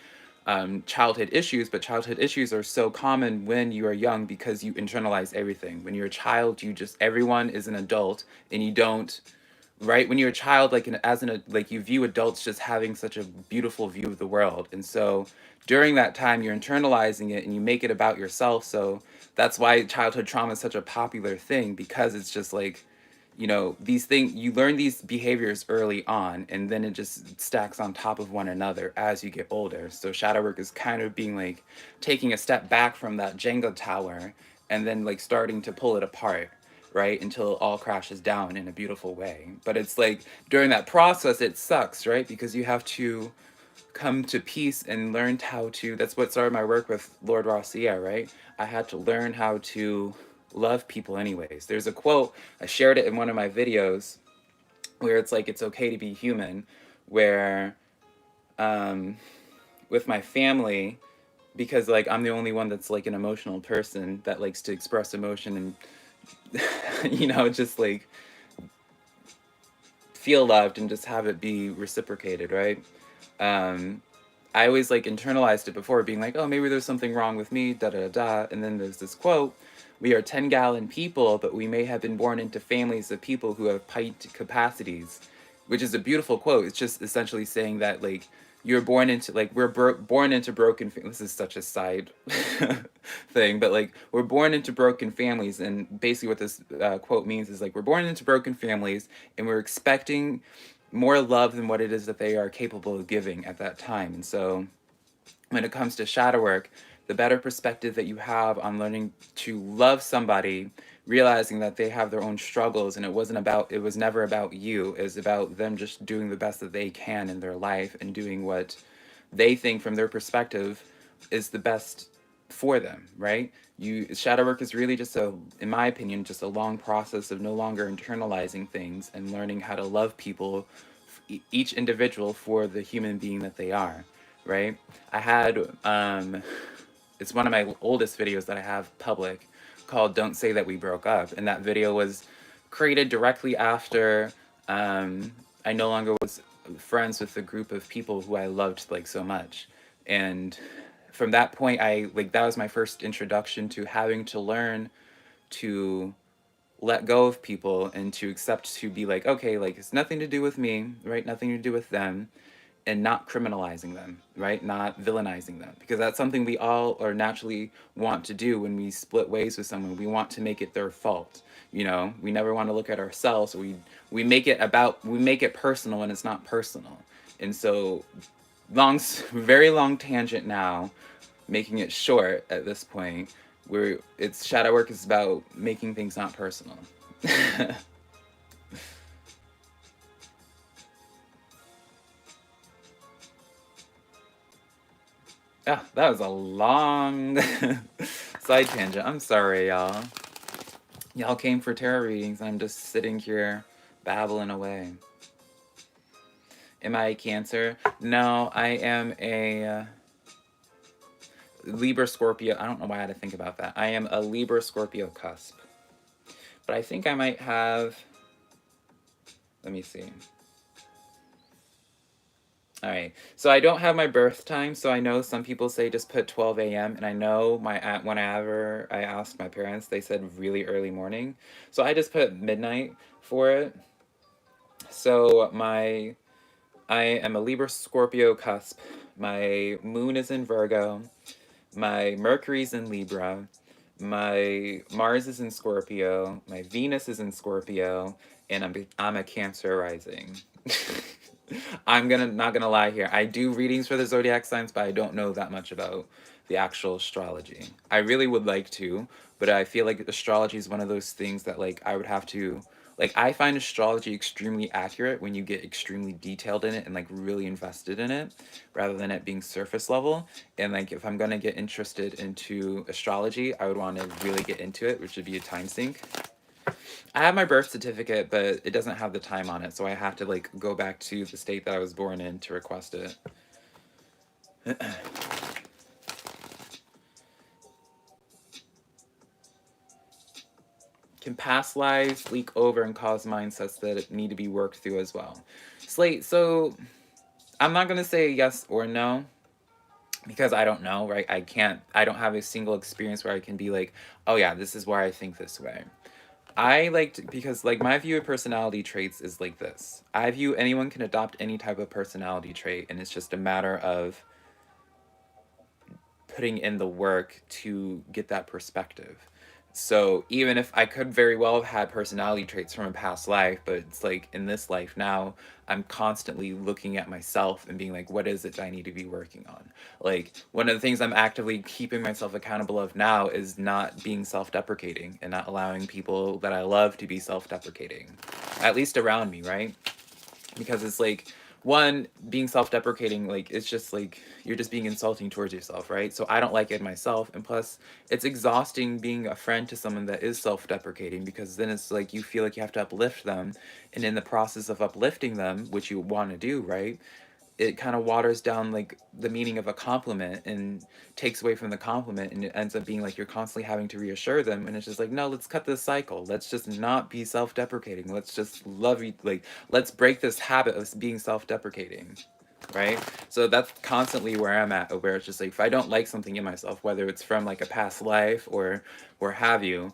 childhood issues, but childhood issues are so common when you are young because you internalize everything. When you're a child, everyone is an adult, and you don't, right? When you're a child, like like you view adults just having such a beautiful view of the world, and so during that time you're internalizing it and you make it about yourself. So that's why childhood trauma is such a popular thing, because it's just like, these things, you learn these behaviors early on, and then it just stacks on top of one another as you get older. So shadow work is kind of being like taking a step back from that Jenga tower and then like starting to pull it apart, right, until it all crashes down in a beautiful way. But it's like during that process it sucks, right, because you have to come to peace and learned how to, that's what started my work with Lord Rossier, right? I had to learn how to love people anyways. There's a quote, I shared it in one of my videos, where it's like, it's okay to be human, where with my family, because like I'm the only one that's like an emotional person that likes to express emotion and just like feel loved and just have it be reciprocated, right? I always like internalized it before, being like, oh, maybe there's something wrong with me, da da da. And then there's this quote: we are 10-gallon people, but we may have been born into families of people who have pint capacities, which is a beautiful quote. It's just essentially saying that like you're born into, like, born into broken this is such a side thing, but like we're born into broken families, and basically what this quote means is like we're born into broken families and we're expecting more love than what it is that they are capable of giving at that time. And so when it comes to shadow work, the better perspective that you have on learning to love somebody, realizing that they have their own struggles, and it was never about you, it was about them just doing the best that they can in their life and doing what they think from their perspective is the best for them, right? Shadow work is really just in my opinion, just a long process of no longer internalizing things and learning how to love people, each individual, for the human being that they are, right? I had it's one of my oldest videos that I have public, called Don't Say That We Broke Up, and that video was created directly after I no longer was friends with the group of people who I loved like so much. And from that point, that was my first introduction to having to learn to let go of people and to accept, to be like, okay, like it's nothing to do with me, right? Nothing to do with them, and not criminalizing them, right? Not villainizing them, because that's something we all are naturally want to do when we split ways with someone. We want to make it their fault. We never want to look at ourselves. We make it personal, and it's not personal. And so very long tangent now, making it short at this point, where it's shadow work is about making things not personal. Ah, that was a long side tangent. I'm sorry, y'all. Y'all came for tarot readings, and I'm just sitting here babbling away. Am I a Cancer? No, I am a Libra Scorpio. I don't know why I had to think about that. I am a Libra Scorpio cusp. But I think I might have, let me see. All right, so I don't have my birth time, so I know some people say just put 12 a.m. and I know whenever I asked my parents, they said really early morning. So I just put midnight for it. So I am a Libra Scorpio cusp. My moon is in Virgo. My Mercury's in Libra. My Mars is in Scorpio. My Venus is in Scorpio, and I'm a Cancer rising. I'm not gonna lie here. I do readings for the zodiac signs, but I don't know that much about the actual astrology. I really would like to, but I feel like astrology is one of those things that like I would have to, like, I find astrology extremely accurate when you get extremely detailed in it and like really invested in it, rather than it being surface level. And like if I'm gonna get interested into astrology, I would want to really get into it, which would be a time sink. I have my birth certificate, but it doesn't have the time on it, so I have to like go back to the state that I was born in to request it. Can past lives leak over and cause mindsets that need to be worked through as well? Slate, so I'm not going to say yes or no, because I don't know, right? I don't have a single experience where I can be like, oh yeah, this is why I think this way. I liked, because like my view of personality traits is like this. I view anyone can adopt any type of personality trait, and it's just a matter of putting in the work to get that perspective. So even if I could very well have had personality traits from a past life, but it's like in this life now, I'm constantly looking at myself and being like, what is it that I need to be working on? Like, one of the things I'm actively keeping myself accountable of now is not being self-deprecating and not allowing people that I love to be self-deprecating, at least around me, right? Because it's like, one, being self-deprecating, like, it's just like you're just being insulting towards yourself, right? So I don't like it myself, and plus it's exhausting being a friend to someone that is self-deprecating, because then it's like you feel like you have to uplift them, and in the process of uplifting them, which you want to do, right, it kind of waters down like the meaning of a compliment and takes away from the compliment, and it ends up being like you're constantly having to reassure them, and it's just like, no, let's cut this cycle, let's just not be self-deprecating, let's just love you, like, let's break this habit of being self-deprecating, right? So that's constantly where I'm at, where it's just like, if I don't like something in myself, whether it's from like a past life or have you,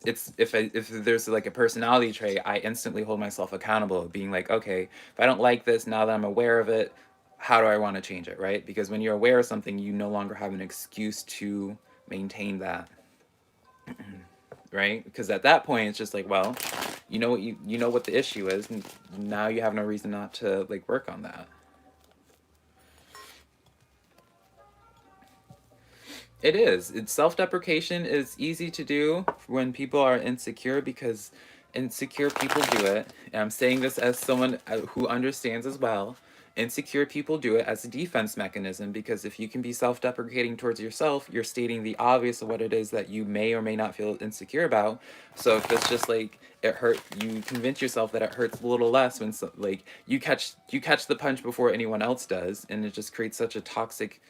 it's, if there's like a personality trait, I instantly hold myself accountable, being like, okay, if I don't like this, now that I'm aware of it, how do I want to change it, right? Because when you're aware of something, you no longer have an excuse to maintain that, right? Because at that point, it's just like, well, you know what the issue is, and now you have no reason not to like work on that. It is. It's self-deprecation is easy to do when people are insecure, because insecure people do it. And I'm saying this as someone who understands as well. Insecure people do it as a defense mechanism, because if you can be self-deprecating towards yourself, you're stating the obvious of what it is that you may or may not feel insecure about. So if it's just like it hurt, you convince yourself that it hurts a little less when like you catch the punch before anyone else does, and it just creates such a toxic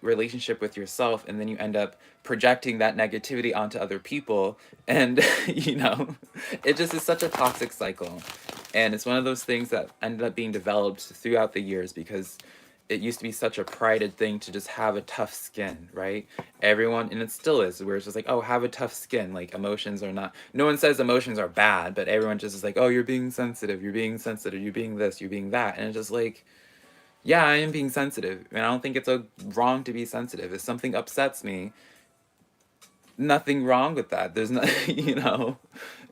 relationship with yourself, and then you end up projecting that negativity onto other people, and it just is such a toxic cycle. And it's one of those things that ended up being developed throughout the years, because it used to be such a prided thing to just have a tough skin, right? Everyone, and it still is, where it's just like, oh, have a tough skin, like emotions are not, no one says emotions are bad, but everyone just is like, oh, you're being sensitive, you're being sensitive, you're being this, you're being that. And it's just like, yeah, I am being sensitive, and I don't think it's wrong to be sensitive. If something upsets me, nothing wrong with that. There's not,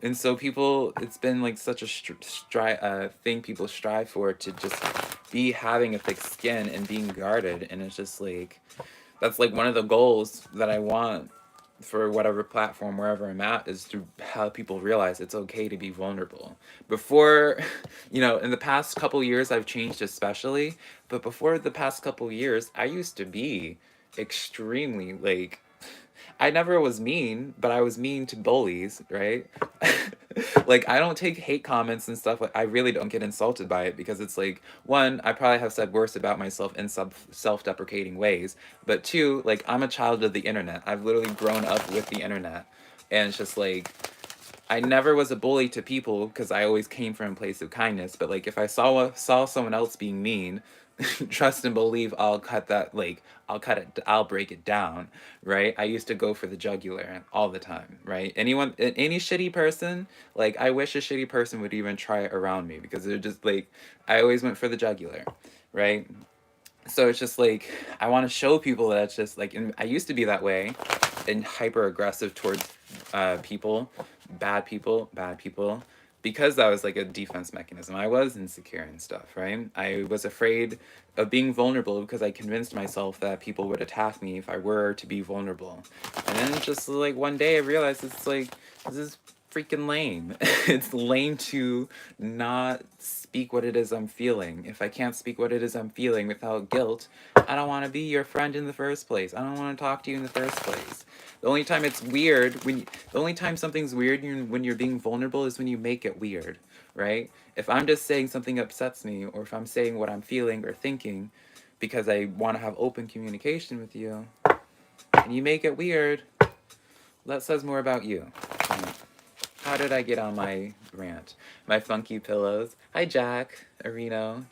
And so people, it's been like such a thing people strive for, to just be having a thick skin and being guarded, and it's just like, that's like one of the goals that I want for whatever platform, wherever I'm at, is to have people realize it's okay to be vulnerable. Before, in the past couple years, I've changed especially, but before the past couple years, I used to be extremely, like, I never was mean, but I was mean to bullies, right? Like, I don't take hate comments and stuff. Like, I really don't get insulted by it, because it's like, one, I probably have said worse about myself in self-deprecating ways, but two, like, I'm a child of the internet. I've literally grown up with the internet, and it's just like, I never was a bully to people, because I always came from a place of kindness. But like, if I saw someone else being mean, trust and believe I'll cut that, like, I'll break it down, right? I used to go for the jugular all the time, right? Any shitty person, like, I wish a shitty person would even try it around me, because they're just like, I always went for the jugular, right? So it's just like, I want to show people that it's just like, and I used to be that way, and hyper aggressive towards bad people, because that was like a defense mechanism. I was insecure and stuff, right? I was afraid of being vulnerable, because I convinced myself that people would attack me if I were to be vulnerable. And then just like one day I realized, it's like, this is freaking lame. It's lame to not speak what it is I'm feeling. If I can't speak what it is I'm feeling without guilt, I don't want to be your friend in the first place. I don't want to talk to you in the first place. The only time it's weird, the only time something's weird when you're being vulnerable, is when you make it weird, right? If I'm just saying something upsets me, or if I'm saying what I'm feeling or thinking because I want to have open communication with you, and you make it weird, that says more about you. How did I get on my rant? My funky pillows. Hi, Jack Areno.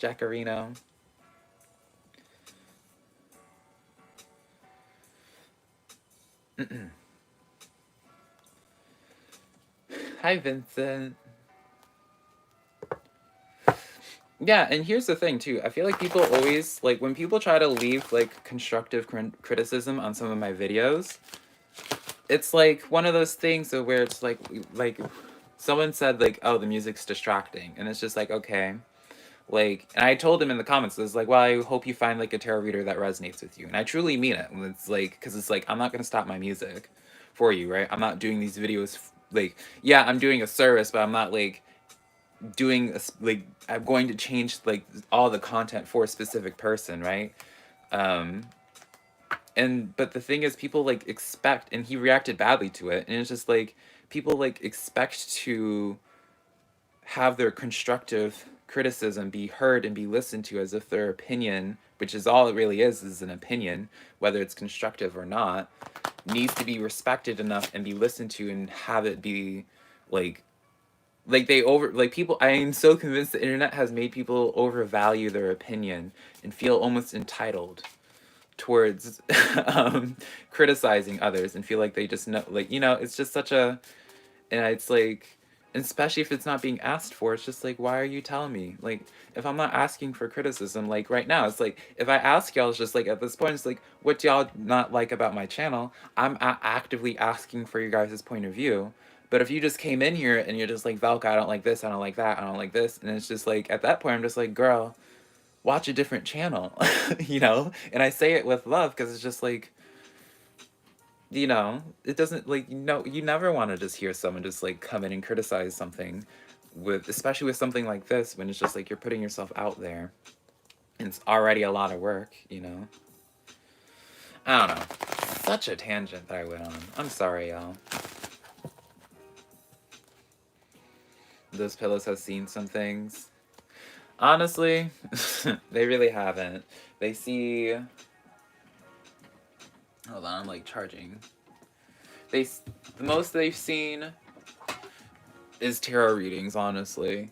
Hi, Vincent. Yeah, and here's the thing too. I feel like people always like when people try to leave like constructive criticism on some of my videos. It's like one of those things where it's like someone said like, "Oh, the music's distracting," and it's just like, okay, like, and I told him in the comments, it's like, well, I hope you find like a tarot reader that resonates with you, and I truly mean it. And it's like, because it's like I'm not gonna stop my music for you, right? I'm not doing these videos like, yeah, I'm doing a service, but I'm not like doing like I'm going to change like all the content for a specific person, right? Um, and but the thing is, people like expect, and he reacted badly to it, and it's just like people like expect to have their constructive criticism be heard and be listened to as if their opinion, which is all it really is an opinion, whether it's constructive or not, needs to be respected enough and be listened to and have it be like they over like people. I am so convinced the internet has made people overvalue their opinion and feel almost entitled towards criticizing others and feel like they just know, like, you know, it's just such a, and it's like, especially if it's not being asked for, it's just like, why are you telling me? Like, if I'm not asking for criticism, like right now, it's like, if I ask y'all, it's just like, at this point, it's like, what do y'all not like about my channel? I'm actively asking for your guys' point of view. But if you just came in here and you're just like, Velka, I don't like this, I don't like that, I don't like this, and it's just like, at that point, I'm just like, girl, watch a different channel, you know? And I say it with love because it's just like, you know, it doesn't like, you know, you never want to just hear someone just like come in and criticize something with, especially with something like this, when it's just like you're putting yourself out there and it's already a lot of work, you know? I don't know. Such a tangent that I went on. I'm sorry, y'all. Those pillows have seen some things. Honestly, they really haven't. They see. Hold on, I'm like charging. The most they've seen is tarot readings, honestly.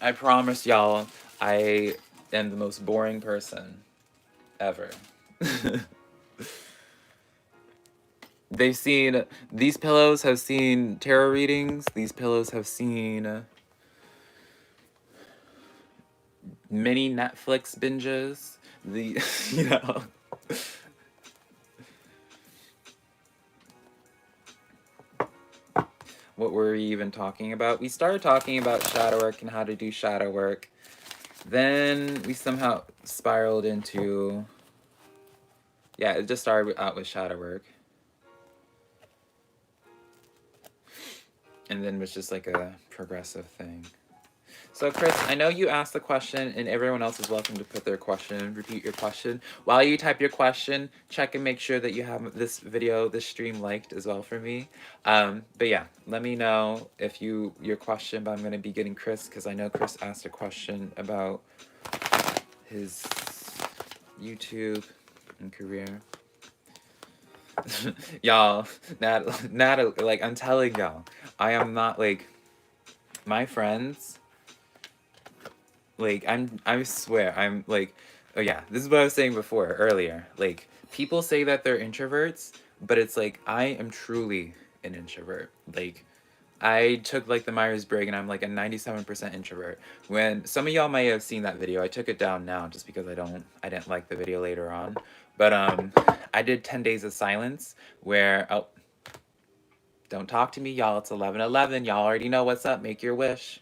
I promise y'all, I am the most boring person ever. They've seen, these pillows have seen tarot readings, these pillows have seen many Netflix binges, you know. What were we even talking about? We started talking about shadow work and how to do shadow work. Then we somehow spiraled into, yeah, it just started out with shadow work. And then was just like a progressive thing. So Chris, I know you asked the question, and everyone else is welcome to put their question, repeat your question. While you type your question, check and make sure that you have this video, this stream liked as well for me. But yeah, let me know if your question, but I'm going to be getting Chris, because I know Chris asked a question about his YouTube and career. Y'all, Natalie, like, I'm telling y'all, I am not, like, my friends, like, I swear, I'm like, oh yeah, this is what I was saying before, earlier. Like, people say that they're introverts, but it's like, I am truly an introvert. Like, I took like the Myers-Briggs and I'm like a 97% introvert. When some of y'all may have seen that video, I took it down now just because I didn't like the video later on. But I did 10 days of silence where, oh, don't talk to me, y'all. It's 11:11. Y'all already know what's up. Make your wish.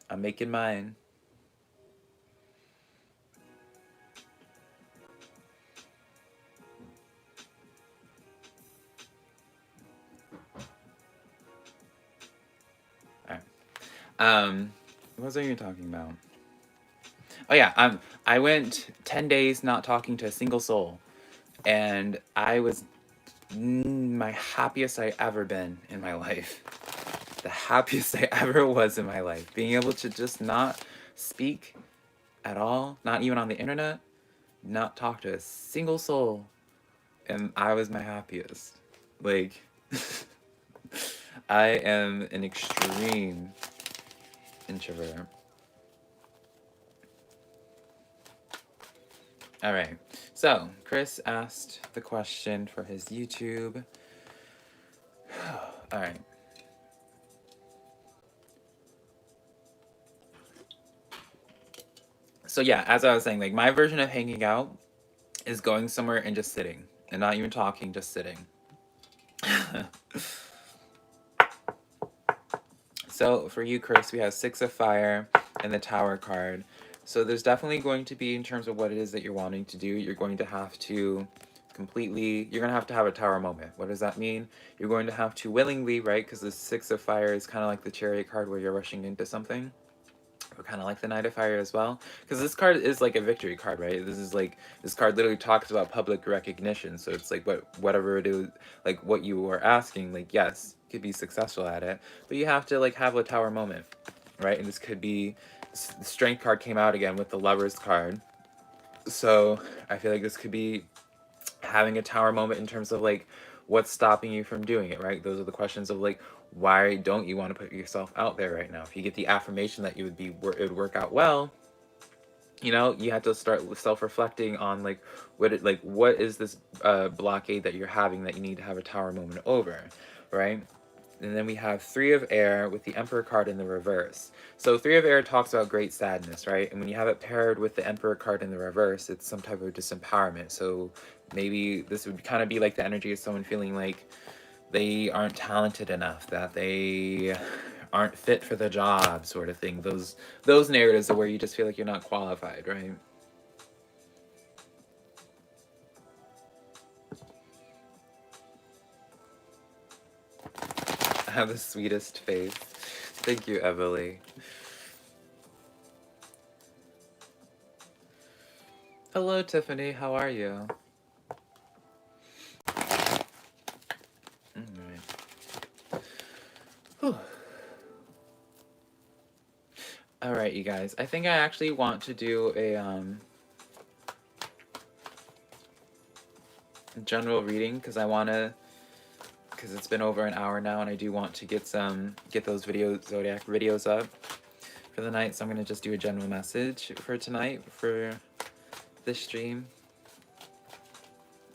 I'm making mine. What was I even talking about? Oh yeah, I went 10 days not talking to a single soul, and I was my happiest I ever been in my life. The happiest I ever was in my life. Being able to just not speak at all, not even on the internet, not talk to a single soul, and I was my happiest. Like, I am an extreme introvert. All right. So Chris asked the question for his YouTube. All right. So yeah, as I was saying, like my version of hanging out is going somewhere and just sitting and not even talking, just sitting. So for you, Chris, we have 6 of Fire and the Tower card. So there's definitely going to be, in terms of what it is that you're wanting to do, you're going to have to you're going to have a Tower moment. What does that mean? You're going to have to willingly, right? Because the 6 of Fire is kind of like the Chariot card where you're rushing into something. Or kind of like the Knight of Fire as well. Because this card is like a victory card, right? This card literally talks about public recognition. So it's like whatever it is, like what you are asking, like yes, you could be successful at it. But you have to like have a Tower moment, right? And this could be, the Strength card came out again with the Lovers card. So I feel like this could be having a Tower moment in terms of like what's stopping you from doing it, right? Those are the questions of like, why don't you want to put yourself out there right now? If you get the affirmation that it would work out well, you know, you have to start self-reflecting on like what is this blockade that you're having that you need to have a Tower moment over, right? And then we have 3 of Air with the Emperor card in the reverse. So 3 of Air talks about great sadness, right? And when you have it paired with the Emperor card in the reverse, it's some type of disempowerment. So maybe this would kind of be like the energy of someone feeling like they aren't talented enough, that they aren't fit for the job, sort of thing. Those narratives are where you just feel like you're not qualified, right? I have the sweetest face. Thank you, Evely. Hello, Tiffany. How are you? All right, you guys. I think I actually want to do a general reading because it's been over an hour now, and I do want to get those zodiac videos up for the night. So I'm gonna just do a general message for tonight for this stream.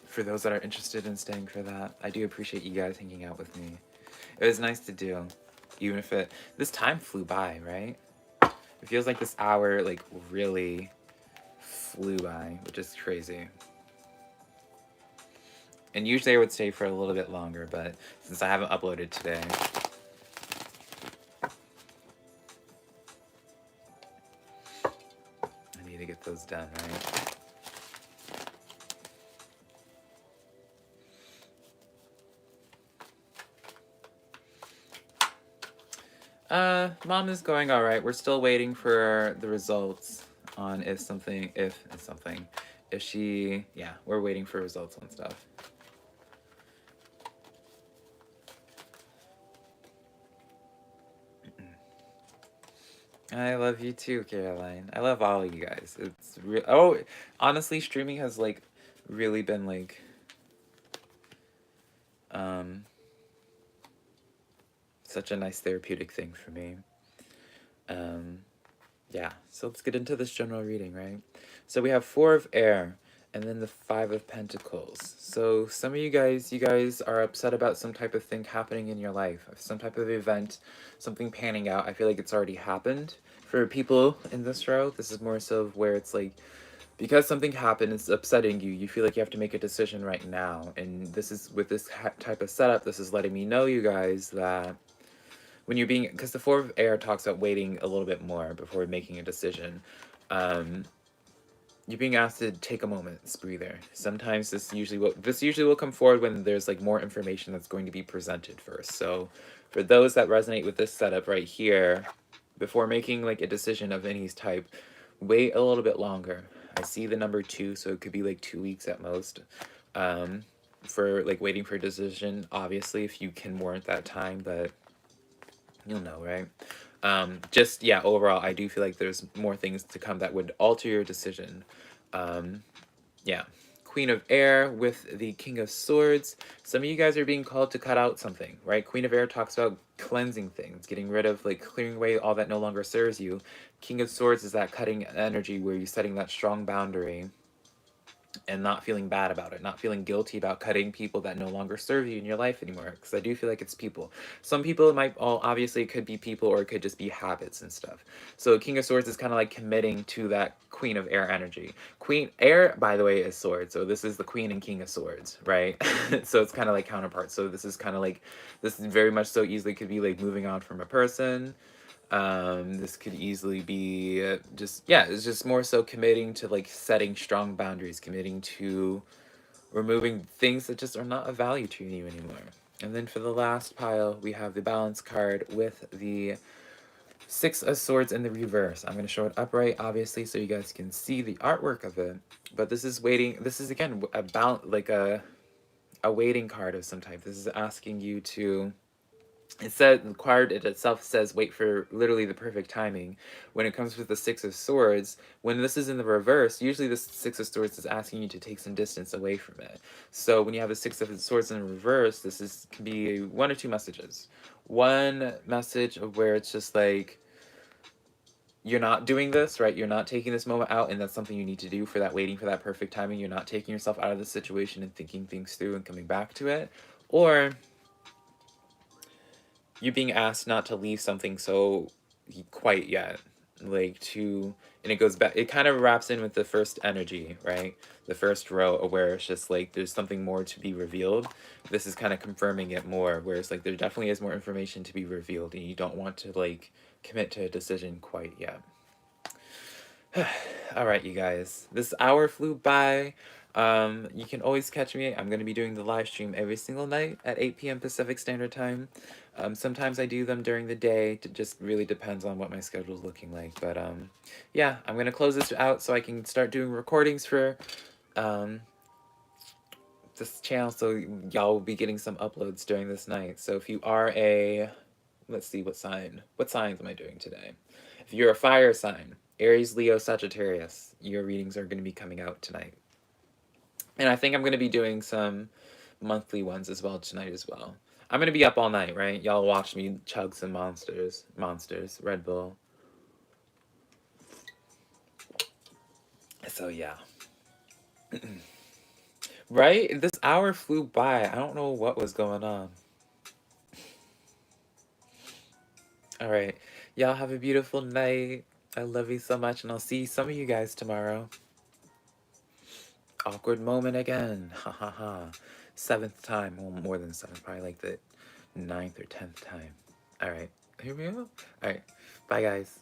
For those that are interested in staying for that, I do appreciate you guys hanging out with me. It was nice to do, even if this time flew by, right? It feels like this hour like really flew by, which is crazy. And usually I would stay for a little bit longer, but since I haven't uploaded today, I need to get those done, right? Mom is going all right. We're still waiting for the results on we're waiting for results on stuff. I love you too, Caroline. I love all of you guys. It's real. Oh, honestly, streaming has like really been like such a nice therapeutic thing for me. Yeah, so let's get into this general reading, right? So we have 4 of Air and then the 5 of Pentacles. So some of you guys are upset about some type of thing happening in your life, some type of event, something panning out. I feel like it's already happened. For people in this row, this is more so where it's like, because something happened, it's upsetting you, you feel like you have to make a decision right now. And this is, with this type of setup, this is letting me know, you guys, that when you're being, because the 4 of Air talks about waiting a little bit more before making a decision. You're being asked to take a moment's breather. Sometimes this usually will come forward when there's like more information that's going to be presented first. So for those that resonate with this setup right here, before making like a decision of any type, wait a little bit longer. I see the number 2, so it could be like 2 weeks at most. For like waiting for a decision, obviously, if you can warrant that time, but you'll know, right? Overall, I do feel like there's more things to come that would alter your decision. Yeah. Queen of Air with the King of Swords. Some of you guys are being called to cut out something, right? Queen of Air talks about cleansing things, getting rid of, like, clearing away all that no longer serves you. King of Swords is that cutting energy where you're setting that strong boundary. and not feeling bad about it, not feeling guilty about cutting people that no longer serve you in your life anymore. Because I do feel like it's people. Some people, it might all, obviously it could be people, or it could just be habits and stuff. So King of Swords is kind of like committing to that Queen of Air energy. Queen Air, by the way, is Swords. So this is the Queen and King of Swords, right? So it's kind of like counterparts. So this is kind of like, this is very much so easily could be like moving on from a person. This could easily be just, yeah, it's just more so committing to like setting strong boundaries, committing to removing things that just are not of value to you anymore. And then for the last pile, we have the balance card with the Six of Swords in the reverse. I'm going to show it upright, obviously, so you guys can see the artwork of it. But this is waiting, this is again about like a waiting card of some type. This is asking you to, it said, the card it itself says wait for literally the perfect timing. When it comes with the Six of Swords, when this is in the reverse, usually the Six of Swords is asking you to take some distance away from it. So when you have the Six of Swords in reverse, this is can be one or two messages. One message of where it's just like, you're not doing this, right? You're not taking this moment out, and that's something you need to do for that waiting for that perfect timing. You're not taking yourself out of the situation and thinking things through and coming back to it. Or you're being asked not to leave something so quite yet, like to, and it goes back, it kind of wraps in with the first energy, right? The first row, where it's just like there's something more to be revealed. This is kind of confirming it more, where it's like there definitely is more information to be revealed, and you don't want to like commit to a decision quite yet. All right, you guys, this hour flew by. You can always catch me. I'm going to be doing the live stream every single night at 8 p.m. Pacific Standard Time. Sometimes I do them during the day. It just really depends on what my schedule is looking like. But yeah, I'm going to close this out so I can start doing recordings for this channel, so y'all will be getting some uploads during this night. So if you are a, let's see, what signs am I doing today? If you're a fire sign, Aries, Leo, Sagittarius, your readings are going to be coming out tonight. And I think I'm going to be doing some monthly ones as well tonight as well. I'm going to be up all night, right? Y'all watch me chug some monsters, Red Bull. So yeah. Right? This hour flew by. I don't know what was going on. All right. Y'all have a beautiful night. I love you so much, and I'll see some of you guys tomorrow. Awkward moment again. Ha ha ha. 7th time. Well, more than 7th. Probably like the 9th or 10th time. All right. Here we go. All right. Bye, guys.